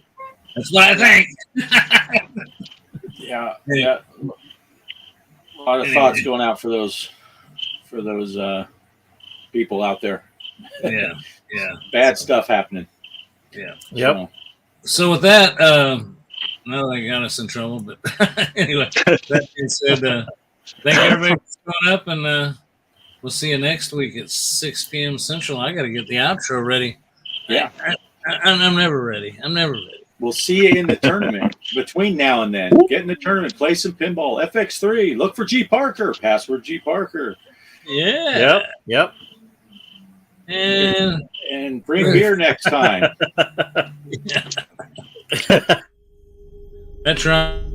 that's what I think. Yeah. A lot of thoughts going out for those people out there. Yeah. Bad stuff happening. Yeah. Yep. So with that, no, they got us in trouble. But anyway, that being said, thank everybody for showing up, and we'll see you next week at 6 p.m. Central. I got to get the outro ready. Yeah. I'm never ready. We'll see you in the tournament between now and then. Get in the tournament, play some pinball. FX3. Look for G.Parker. Password G.Parker. Yeah. Yep. And bring beer next time. That's right.